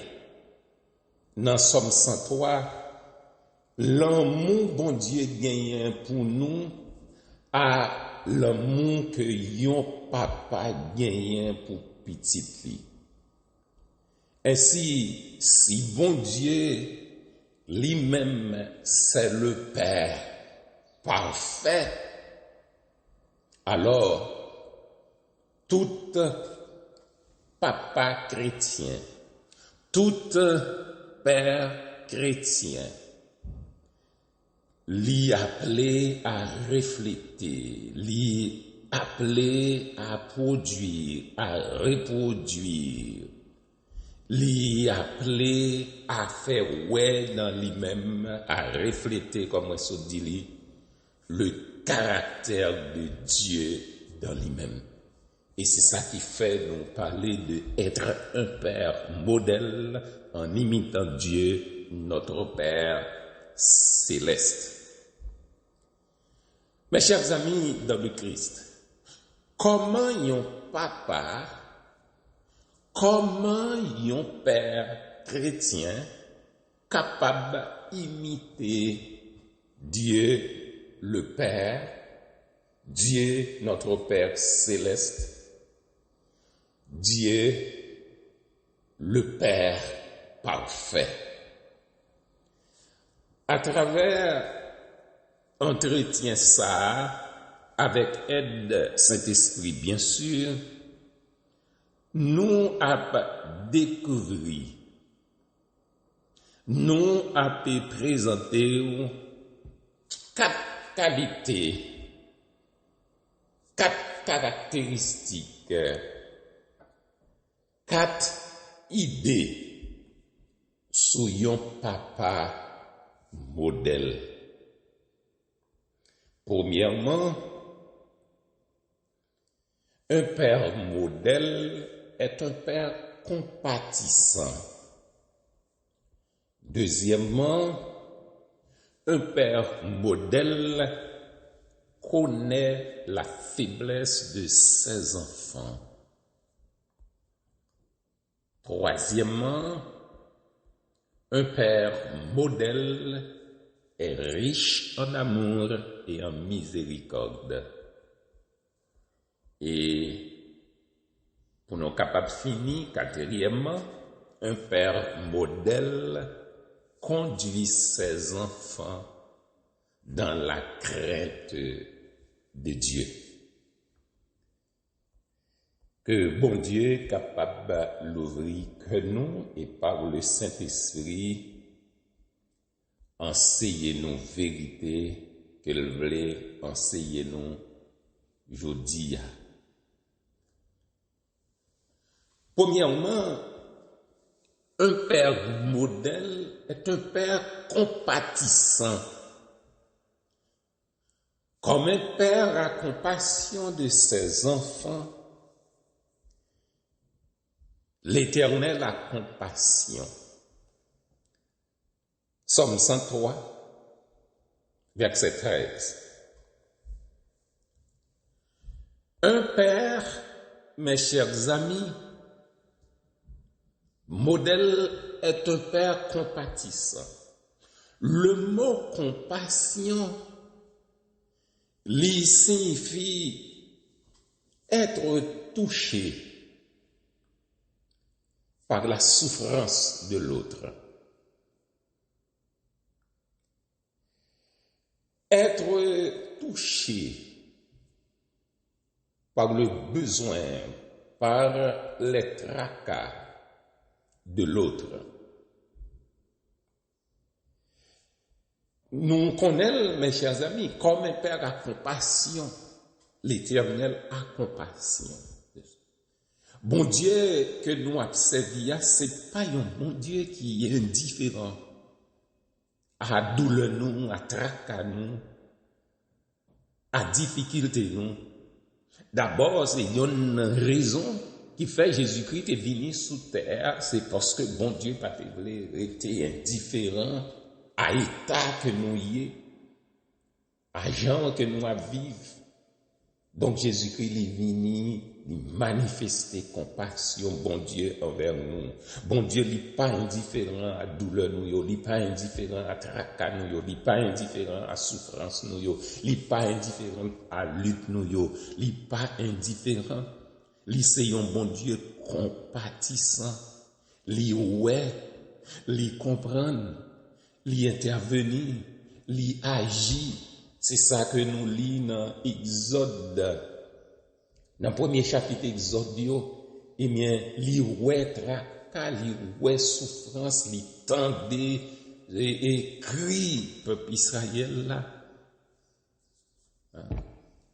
dans Somme 103, l'amour bon Dieu gagne pour nous à l'amour que yon papa gagne pour petite li. Ainsi, si bon Dieu lui-même c'est le Père parfait, alors tout papa chrétien, tout père chrétien, l'y appelé à refléter, l'y appelé à produire, à reproduire, l'y appelé à faire ouais dans lui-même, à refléter, comme on se dit, le caractère de Dieu dans lui-même. Et c'est ça qui fait nous parler d'être un Père modèle en imitant Dieu, notre Père céleste. Mes chers amis dans le Christ, comment un papa, comment un père chrétien capable d'imiter Dieu le Père, Dieu notre Père céleste, Dieu le Père parfait. À travers entretien ça, avec aide Saint-Esprit bien sûr, nous avons découvert, nous avons présenté 4 qualités, 4 caractéristiques, 4 idées sur un papa modèle. Premièrement, un père modèle est un père compatissant. Deuxièmement, un père modèle connaît la faiblesse de ses enfants. Troisièmement, un père modèle est riche en amour et en miséricorde. Et pour nous capables de finir, quatrièmement, un père modèle conduit ses enfants dans la crainte de Dieu. Que bon Dieu capable d'ouvrir que nous et par le Saint-Esprit enseigner nos vérités qu'elle voulait enseigner nous aujourd'hui. Premièrement, un père modèle est un père compatissant. Comme un père a compassion de ses enfants, l'Éternel a compassion. Somme 103, verset 13. Un père, mes chers amis, modèle est un père compatissant. Le mot compassion lui signifie être touché par la souffrance de l'autre. Être touché par le besoin, par les tracas de l'autre. Nous connaissons, mes chers amis, comme un père a compassion, l'Éternel a compassion. Bon Dieu que nous observons, c'est pas un bon Dieu qui est indifférent à douleur nous, à traquer nous. à difficulté nous. D'abord, c'est une raison qui fait Jésus-Christ est venu sous terre, c'est parce que bon Dieu pas été indifférent à l'état que nous y est, à gens que nous vivons. Donc Jésus-Christ est venu manifester compassion, bon Dieu, envers nous. Bon Dieu n'est pas indifférent à douleur nous, il n'est pas indifférent à tracas nous, il n'est pas indifférent à souffrance nous, il n'est pas indifférent à lutte nous, il n'est pas indifférent. Il c'est un bon Dieu compatissant, il ouais, il comprend, il intervenir, il agit. C'est ça que nous lisons dans Exode. Dans le premier chapitre Exode, eh bien, li ouais tracas, li ouais souffrance, li tendait et cri peuple Israël là.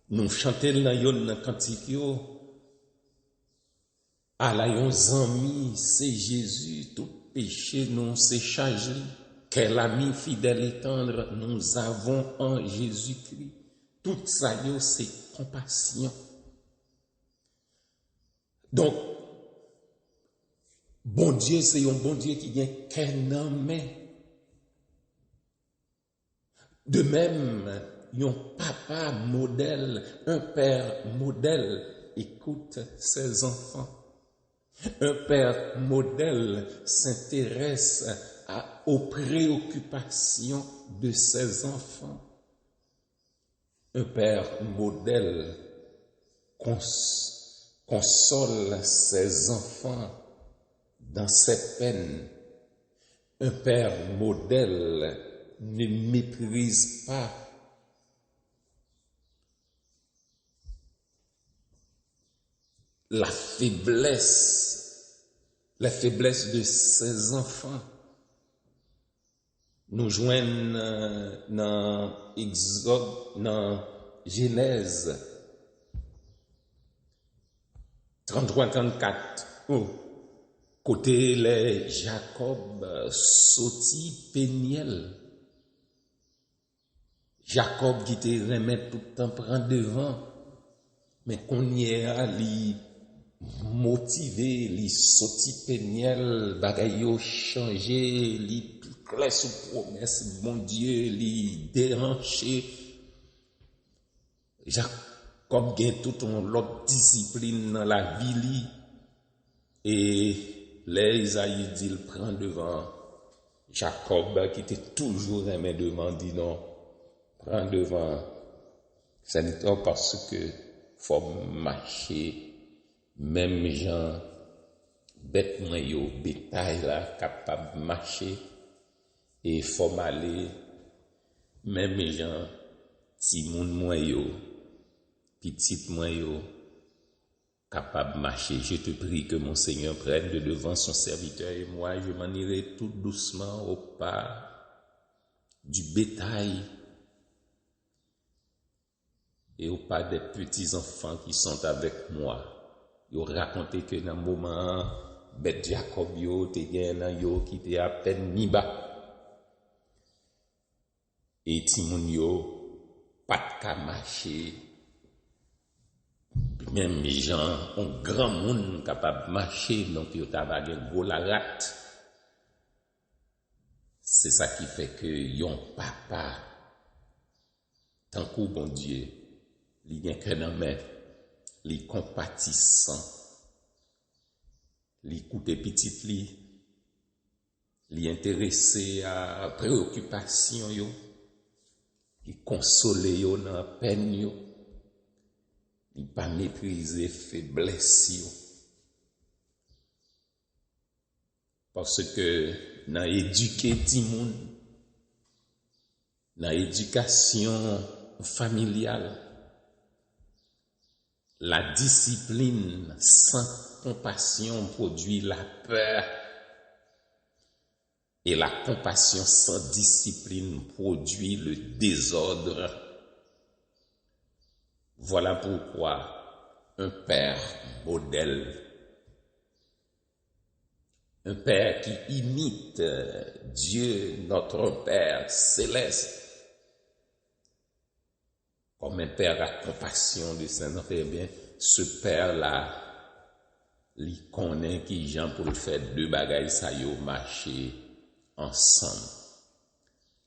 Nous chantons dans yon cantique yo. À la yon zami, c'est Jésus, tout péché nous c'est chargé. Quel ami fidèle et tendre nous avons en Jésus-Christ. Tout ça yo c'est compassion. Donc, bon Dieu, c'est un bon Dieu qui vient qu'un main. De même, un papa modèle, un père modèle, écoute ses enfants. Un père modèle s'intéresse aux préoccupations de ses enfants. Un père modèle console ses enfants dans ses peines. Un père modèle ne méprise pas la faiblesse de ses enfants. Nous joignons dans Exode, dans Genèse 33-34, côté les Jacob sorti Péniel. Jacob qui te remet tout le temps prend devant, mais qu'on y est à lui motivé, lui sorti Péniel, bagay yo changé, lui clair sous promesse, bon Dieu, lui déranché. Jacob gagne toute une autre discipline dans la vie, et les Isaïe dit, il prend devant. Jacob, qui était toujours aimé devant, dit non, prend devant. C'est parce que faut marcher, même gens, bêtement yo, bétail là, capable de marcher, et faut aller, même gens, ti moun moins yo, petit moins yo, capable de marcher. Je te prie que mon Seigneur prenne de devant son serviteur et moi, je m'en irai tout doucement au pas du bétail et au pas des petits enfants qui sont avec moi. Ils ont raconté que dans le moment, bête Jacob yo, te gen nan yo qui te à peine ni bas. Et Timoun yo, pas de ka marcher. Même les gens, un grand monde capable de marcher, donc ils ont un gros la rate. C'est ça qui fait que yon papa, tant qu'au bon Dieu, il y a qu'un homme, il compatissant, il écoute petit li, il intéressé à préoccupation yo, il console yo dans peine yo. Il pas mépriser faiblesse yo. Parce que dans éduquer ti moun, dans éducation familiale, la discipline sans compassion produit la peur, et la compassion sans discipline produit le désordre. Voilà pourquoi un père modèle, un père qui imite Dieu, notre Père céleste, comme un père a compassion de ses enfants, eh bien, ce père-là, il connaît qui gens pour le faire deux bagailles ça yo marcher ensemble.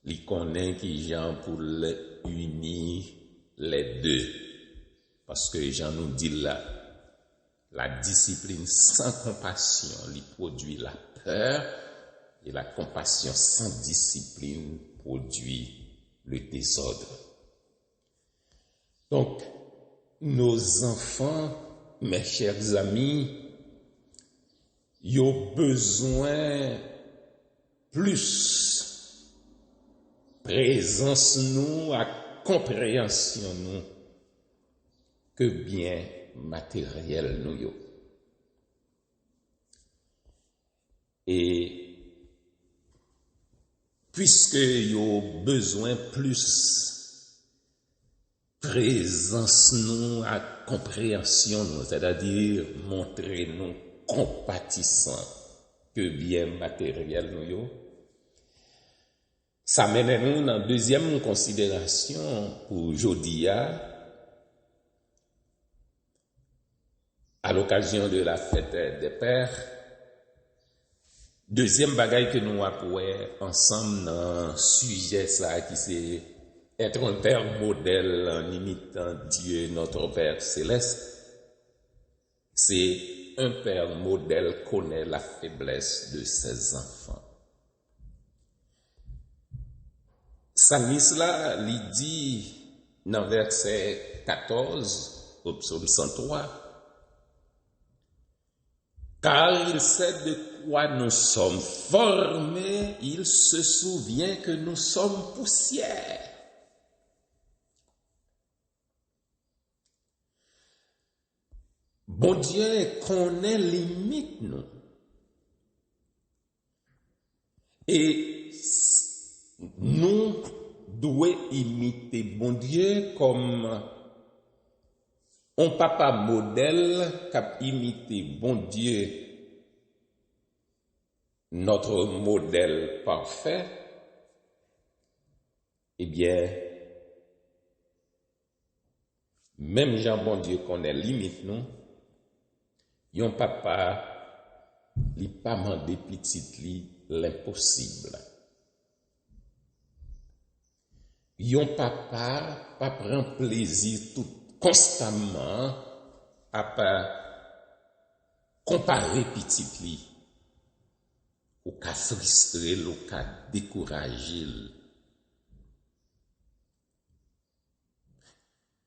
Il connaît qui gens pour unir les deux. Parce que Jean nous dit là, la discipline sans compassion, il produit la peur, et la compassion sans discipline produit le désordre. Donc, nos enfants, mes chers amis, ils ont besoin plus présence nous, à compréhension nous, que bien matériel nous yo. Et puisque ils ont besoin plus présence nous, à compréhension nous, c'est-à-dire montrer nous compatissant que bien matériel nous yo. Ça mène nous dans deuxième considération pour Jodia à l'occasion de la fête des pères. Deuxième bagaille que nous avons ensemble dans sujet ça qui c'est être un père modèle en imitant Dieu notre Père céleste. C'est un père modèle connaît la faiblesse de ses enfants. Psalmiste là, il dit dans verset 14 au psaume 103, car il sait de quoi nous sommes formés, il se souvient que nous sommes poussière. Bon Dieu connaît limite nous. Et nous devons imiter bon Dieu comme un papa modèle qui a imité bon Dieu, notre modèle parfait. Eh bien, même Jean bon Dieu connaît limite nous. Yon papa, li pas mandé petit li l'impossible. Yon papa pas prend plaisir tout constamment à pas comparer petit li ou ka frustrer ou ka décourager.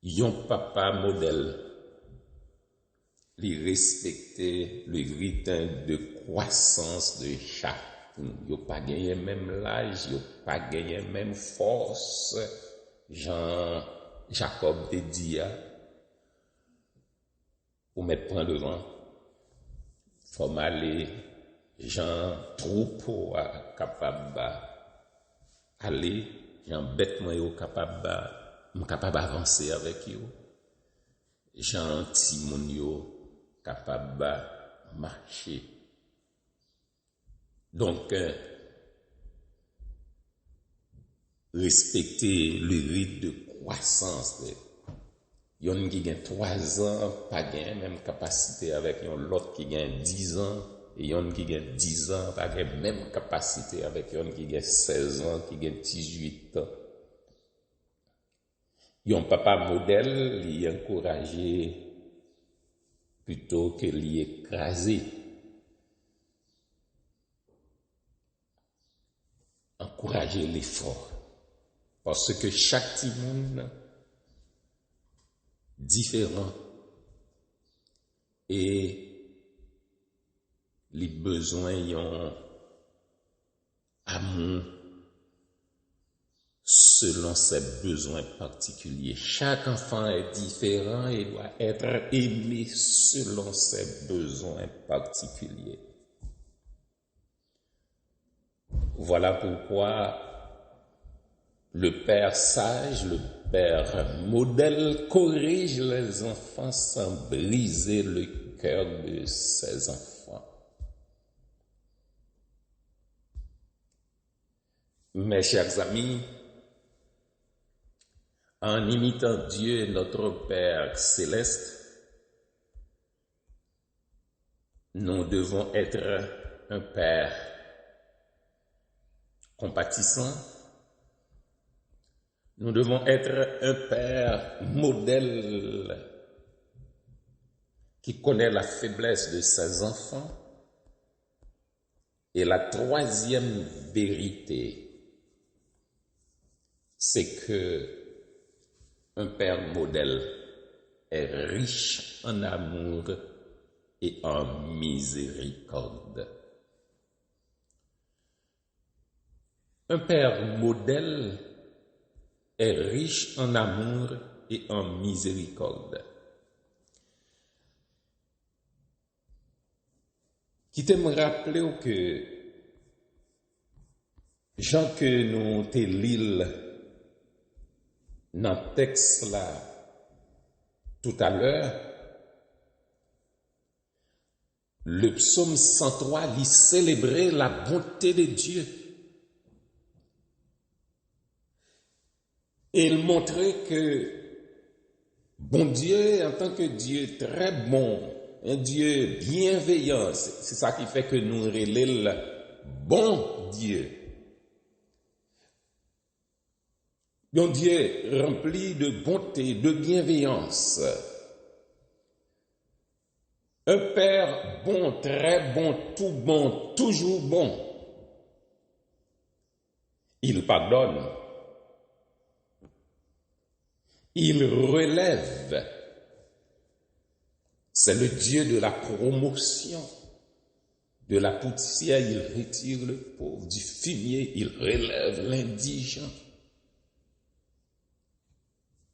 Yon papa modèle li respecter le rythme de croissance de chaque. Yo pas gagné même l'âge, yo pas gagné même force. Jean Jacob te dit pour mettre point devant. Faut m'aller Jean troupeau capable aller, Jean bête moi yo capable avancer avec yo. Jean Timon yo capable marcher. Donc, respecter le rythme de croissance. Yon qui gagne 3 ans, pas gagne même capacité avec yon l'autre qui gagne 10 ans, et yon qui gagne 10 ans, pas gagne même capacité avec yon qui gagne 16 ans, qui gagne 18 ans. Yon papa modèle, li encouragé plutôt que li écrasé. Encourager l'effort. Parce que chaque timon différent et les besoins yon amour selon ses besoins particuliers. Chaque enfant est différent et doit être aimé selon ses besoins particuliers. Voilà pourquoi le père sage, le père modèle corrige les enfants sans briser le cœur de ses enfants. Mes chers amis, en imitant Dieu, notre Père céleste, nous devons être un Père compatissant. Nous devons être un Père modèle qui connaît la faiblesse de ses enfants. Et la troisième vérité, c'est que un Père modèle est riche en amour et en miséricorde. Un Père modèle est riche en amour et en miséricorde. Qui te me rappelle que Jean que nous te lil dans le texte là tout à l'heure, le psaume 103 lui célébrait la bonté de Dieu. Et il montrait que bon Dieu, en tant que Dieu très bon, un Dieu bienveillant, c'est ça qui fait que nous relèvons le bon Dieu. Un Dieu rempli de bonté, de bienveillance. Un Père bon, très bon, tout bon, toujours bon. Il pardonne. Il relève. C'est le Dieu de la promotion. De la poussière, il retire le pauvre. Du fumier, il relève l'indigent.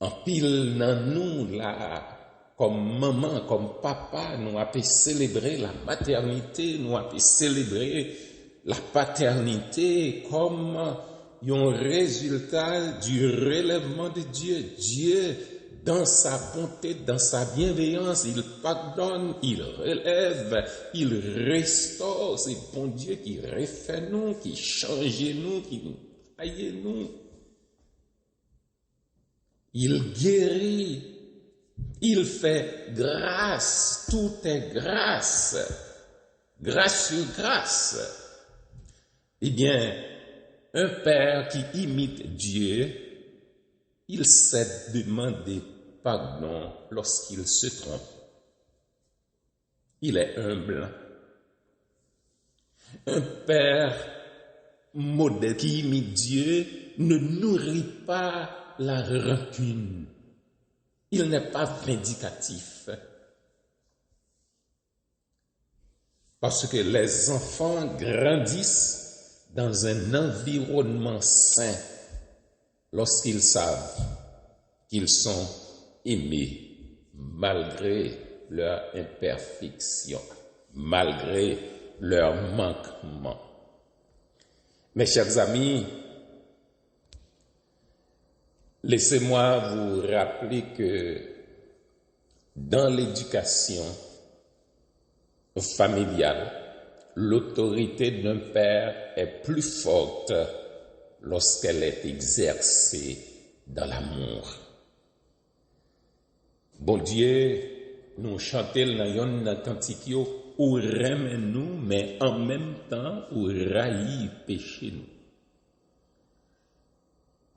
En pile dans nous, là, comme maman, comme papa, nous avons célébré la maternité, nous avons célébré la paternité comme un résultat du relèvement de Dieu. Dieu, dans sa bonté, dans sa bienveillance, il pardonne, il relève, il restaure. C'est bon Dieu qui refait nous, qui change nous, qui nous aille nous. Il guérit, il fait grâce, tout est grâce, grâce sur grâce. Eh bien, un Père qui imite Dieu, il sait demander pardon lorsqu'il se trompe. Il est humble. Un Père modèle qui imite Dieu ne nourrit pas la rancune. Il n'est pas vindicatif. Parce que les enfants grandissent dans un environnement sain lorsqu'ils savent qu'ils sont aimés malgré leur imperfection, malgré leur manquement. Mes chers amis, laissez-moi vous rappeler que dans l'éducation familiale, l'autorité d'un père est plus forte lorsqu'elle est exercée dans l'amour. Bon Dieu, nous chantons dans yon cantique yo, ou remet nous, mais en même temps, ou raillit péché nous.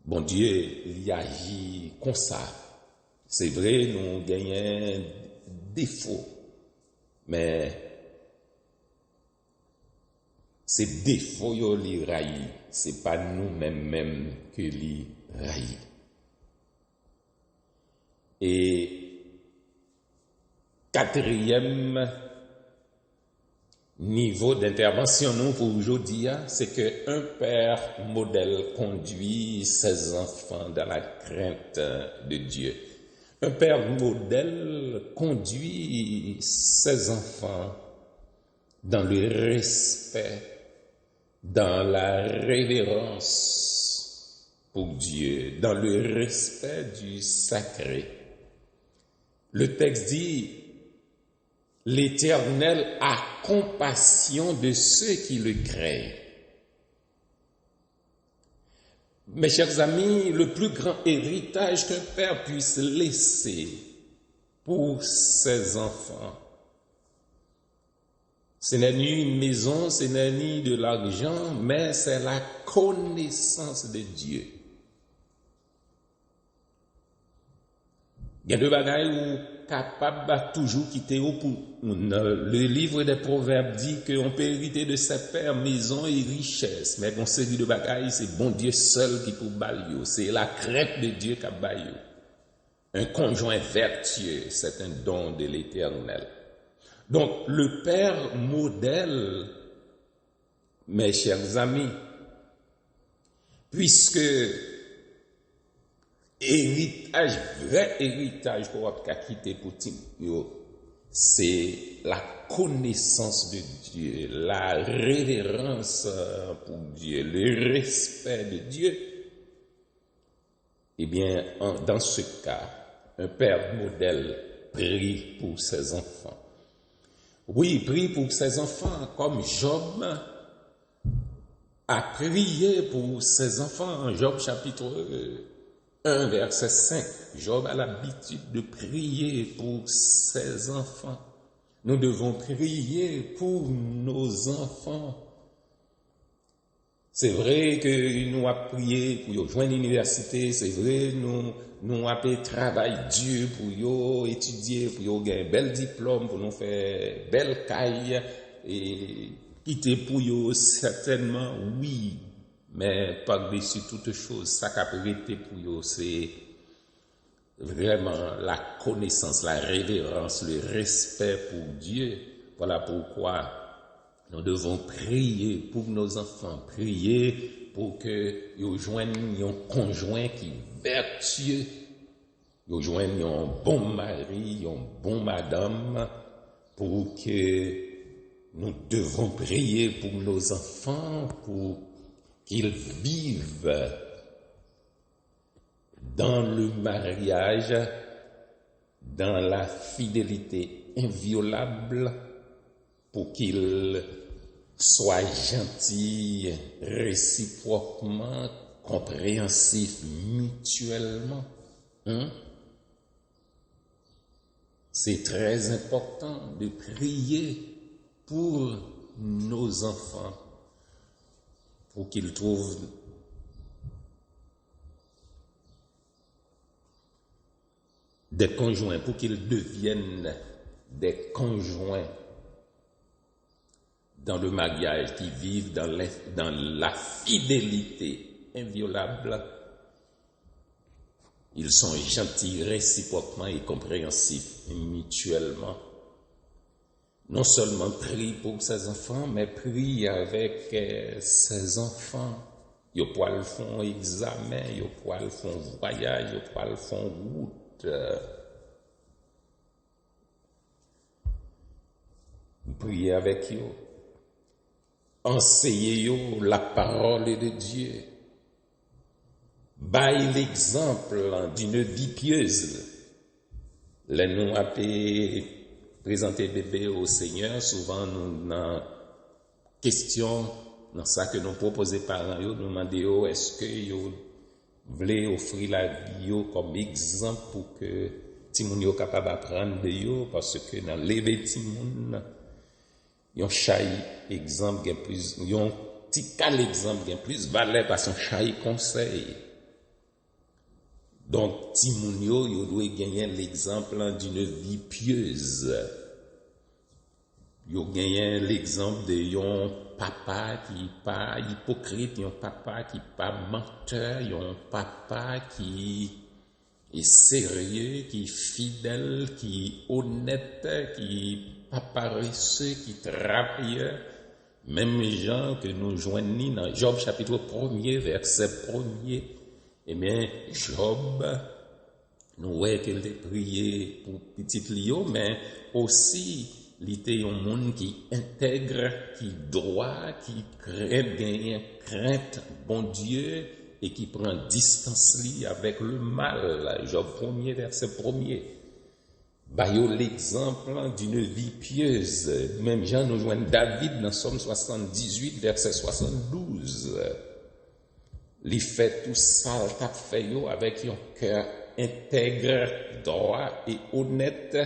Bon Dieu, il agit comme ça. C'est vrai, nous gagnons défauts, mais ces défauts yo li raillit, c'est pas nous-mêmes que li raillit. Et quatrième niveau d'intervention nous pour aujourd'hui, c'est que un père modèle conduit ses enfants dans la crainte de Dieu. Un père modèle conduit ses enfants dans le respect, dans la révérence pour Dieu, dans le respect du sacré. Le texte dit: l'Éternel a compassion de ceux qui le craignent. Mes chers amis, le plus grand héritage qu'un père puisse laisser pour ses enfants, ce n'est ni une maison, ce n'est ni de l'argent, mais c'est la connaissance de Dieu. Il y a deux bagailles où capable de toujours quitter au pour. Le livre des Proverbes dit qu'on peut hériter de ses pères maison et richesse, mais bon série de bagailles, c'est bon Dieu seul qui peut balayer. C'est la crainte de Dieu qui a baillé. Un conjoint vertueux, c'est un don de l'Éternel. Donc, le père modèle, mes chers amis, puisque héritage, vrai héritage pour votre quitter pour Timothée, c'est la connaissance de Dieu, la révérence pour Dieu, le respect de Dieu. Eh bien, dans ce cas, un père modèle prie pour ses enfants. Oui, prie pour ses enfants, comme Job a prié pour ses enfants. Job chapitre 1, verset 5. Job a l'habitude de prier pour ses enfants. Nous devons prier pour nos enfants. C'est vrai que nous avons prié pour joindre l'université, c'est vrai nous avons travaillé dur pour étudier, pour gagner un bel diplôme, pour nous faire belle caille et quitter pour certainement oui. Mais par-dessus toute chose, ça qu'a prêté pour eux, c'est vraiment la connaissance, la révérence, le respect pour Dieu. Voilà pourquoi nous devons prier pour nos enfants, prier pour que ils joignent un conjoint qui est vertueux, ils joignent un bon mari, un bon madame, pour que nous devons prier pour nos enfants, pour qu'ils vivent dans le mariage, dans la fidélité inviolable, pour qu'ils soient gentils réciproquement, compréhensifs mutuellement. C'est très important de prier pour nos enfants, pour qu'ils trouvent des conjoints, pour qu'ils deviennent des conjoints dans le mariage, qui vivent dans la fidélité inviolable. Ils sont gentils réciproquement et compréhensifs mutuellement. Non seulement prie pour ses enfants, mais prie avec ses enfants. Ils peuvent faire examen, ils peuvent faire voyage, ils peuvent faire route. Priez avec eux. Enseignez la parole de Dieu. Baille l'exemple d'une vie pieuse. Les nous appelés présenter bébé au Seigneur, souvent nous dans question dans ça que nous proposons parents, nous demandons est-ce que vous voulez offrir la vie comme exemple pour que Timoun yo capable d'apprendre de yo, parce que dans lever Timoun yon chay exemple gen plus yon petit cal exemple gen plus valeur parce son chay conseil. Donc Timoun yo doit gagner l'exemple d'une vie pieuse. Yo gagner l'exemple de yon papa qui pas hypocrite, yon papa qui pas menteur, yon papa qui est sérieux, qui est fidèle, qui est honnête, qui pas paresseux, qui travaille. Même gens que nous joignons dans Job chapitre 1er, verset 1er. Eh bien, Job, nous voyons qu'il a prié pour petit Lio, mais aussi, il était un monde qui intègre, qui droit, qui crainte bon Dieu, et qui prend distance avec le mal. Job 1er, verset 1er. Bayo l'exemple d'une vie pieuse. Même Jean nous joint David dans Somme 78, verset 72. li fait tout ça, t'a fait yo avec un cœur intègre, droit et honnête,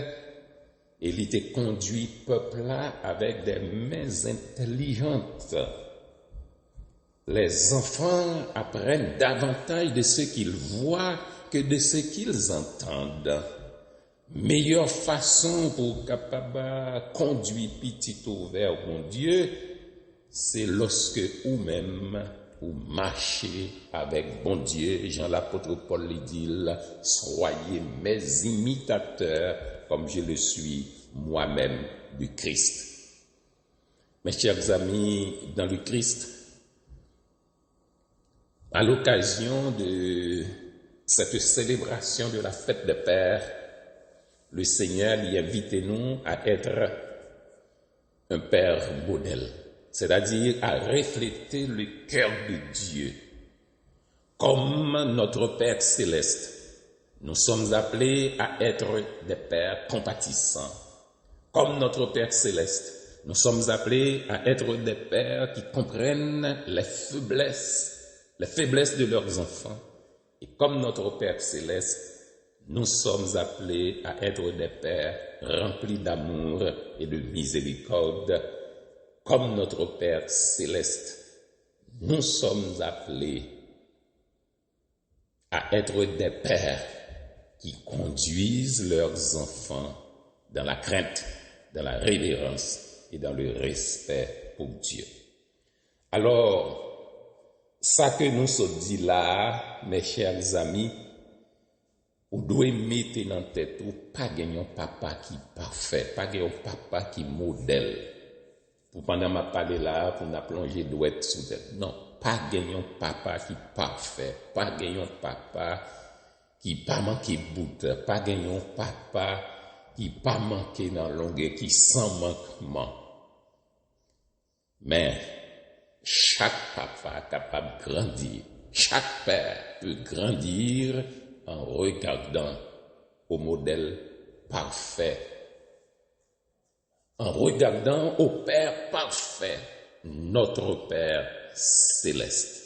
et il te conduit peuple là avec des mains intelligentes. Les enfants apprennent davantage de ce qu'ils voient que de ce qu'ils entendent. Meilleure façon pour capable conduire petit au vers mon Dieu, c'est lorsque ou même ou marcher avec bon Dieu. Jean l'apôtre Paul lui dit, soyez mes imitateurs comme je le suis moi-même du Christ. Mes chers amis dans le Christ, à l'occasion de cette célébration de la fête des Pères, le Seigneur y invite nous à être un Père modèle, c'est-à-dire à refléter le cœur de Dieu. Comme notre Père céleste, nous sommes appelés à être des pères compatissants. Comme notre Père céleste, nous sommes appelés à être des pères qui comprennent les faiblesses de leurs enfants. Et comme notre Père céleste, nous sommes appelés à être des pères remplis d'amour et de miséricorde. Comme notre Père céleste, nous sommes appelés à être des pères qui conduisent leurs enfants dans la crainte, dans la révérence et dans le respect pour Dieu. Alors, ça que nous sommes dit là, mes chers amis, ou doit mettre dans tête ou pas gagner un papa qui parfait, pas gagner un papa qui modèle. Pour pendant ma parler là, pour n'a plonger douette sous tête. Non, pas gagner un papa qui parfait, pas gagner un papa qui pas manquer bout, pas gagner un papa qui pas manquer dans longueur, qui sans manquement. Mais chaque papa est capable de grandir. Chaque père peut grandir en regardant au modèle parfait, en regardant au Père parfait, notre Père céleste.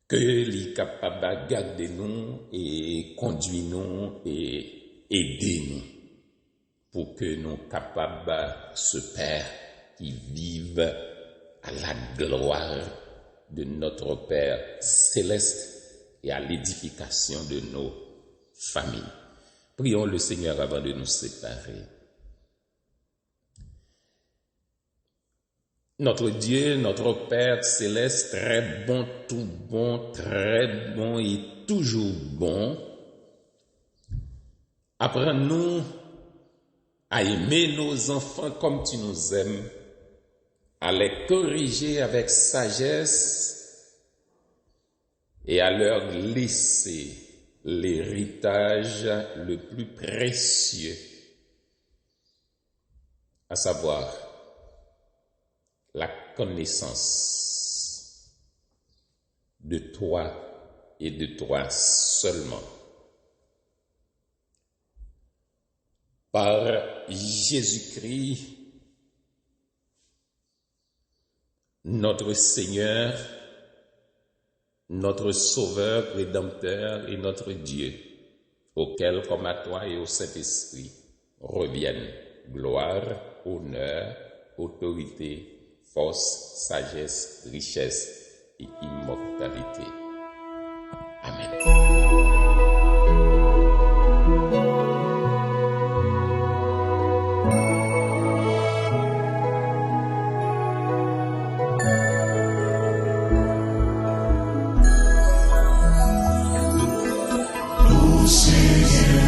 Que l'il est capable de garder nous et conduire nous et aider nous pour que nous soyons capables de ce Père qui vive à la gloire de notre Père céleste et à l'édification de nos familles. Prions le Seigneur avant de nous séparer. Notre Dieu, notre Père céleste, très bon, tout bon, très bon et toujours bon, apprends-nous à aimer nos enfants comme tu nous aimes, à les corriger avec sagesse et à leur laisser l'héritage le plus précieux, à savoir la connaissance de toi et de toi seulement. Par Jésus-Christ, notre Seigneur, notre Sauveur, Rédempteur et notre Dieu, auquel, comme à toi et au Saint-Esprit, reviennent gloire, honneur, autorité, force, sagesse, richesse et immortalité. Amen. Jésus,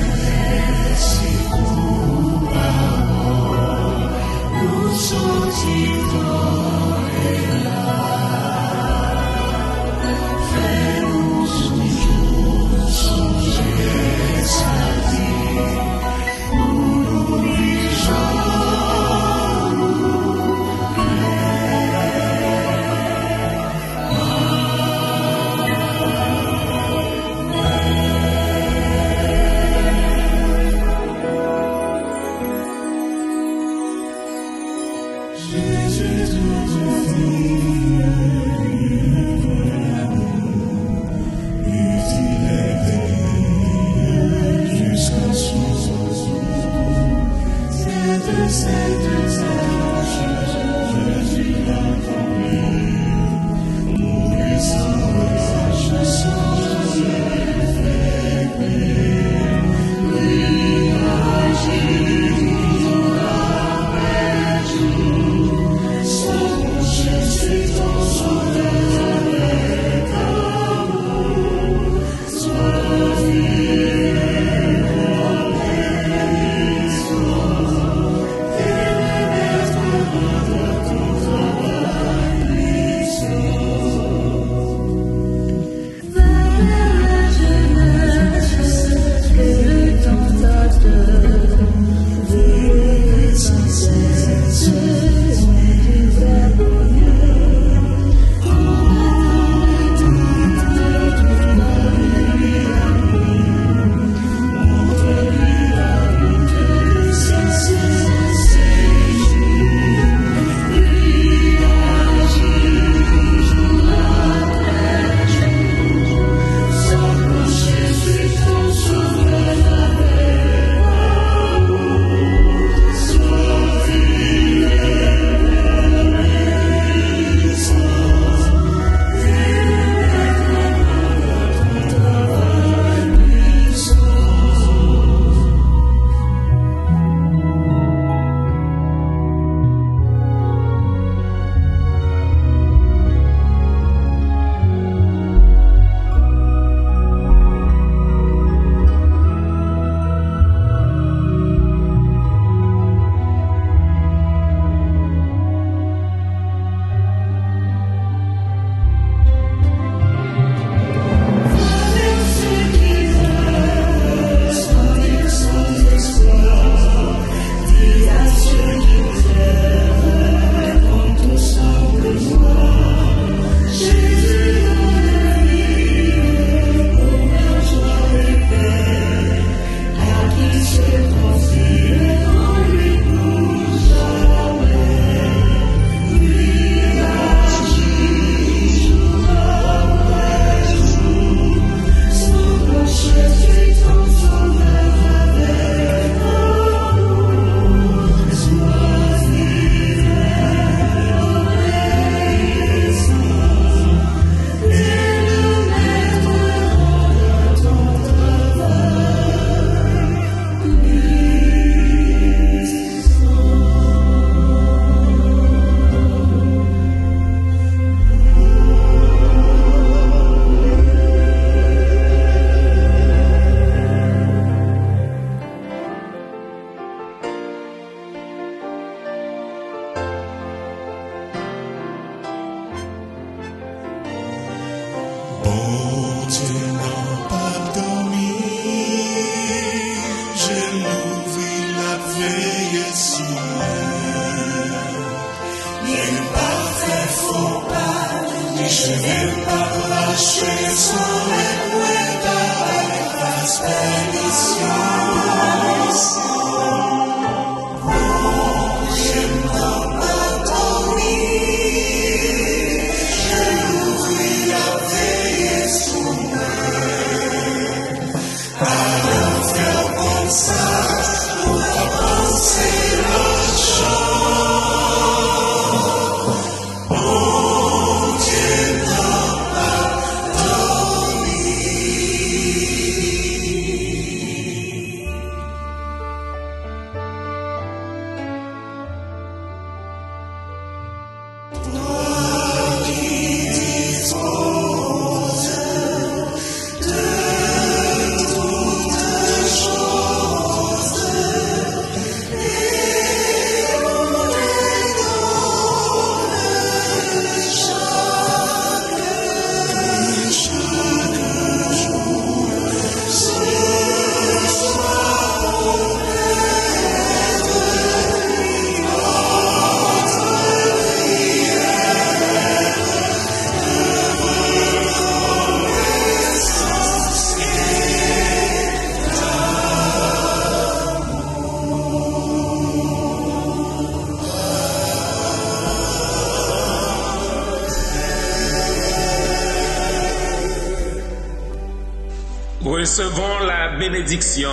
Recevons la bénédiction.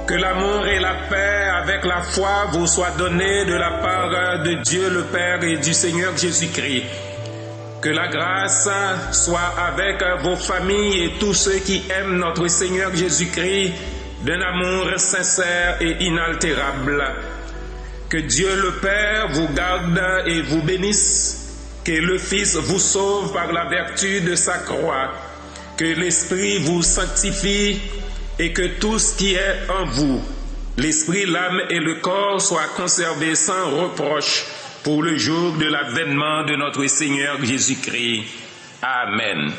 Que l'amour et la paix avec la foi vous soient donnés de la part de Dieu le Père et du Seigneur Jésus-Christ. Que la grâce soit avec vos familles et tous ceux qui aiment notre Seigneur Jésus-Christ d'un amour sincère et inaltérable. Que Dieu le Père vous garde et vous bénisse. Que le Fils vous sauve par la vertu de sa croix. Que l'Esprit vous sanctifie et que tout ce qui est en vous, l'esprit, l'âme et le corps, soient conservés sans reproche pour le jour de l'avènement de notre Seigneur Jésus-Christ. Amen.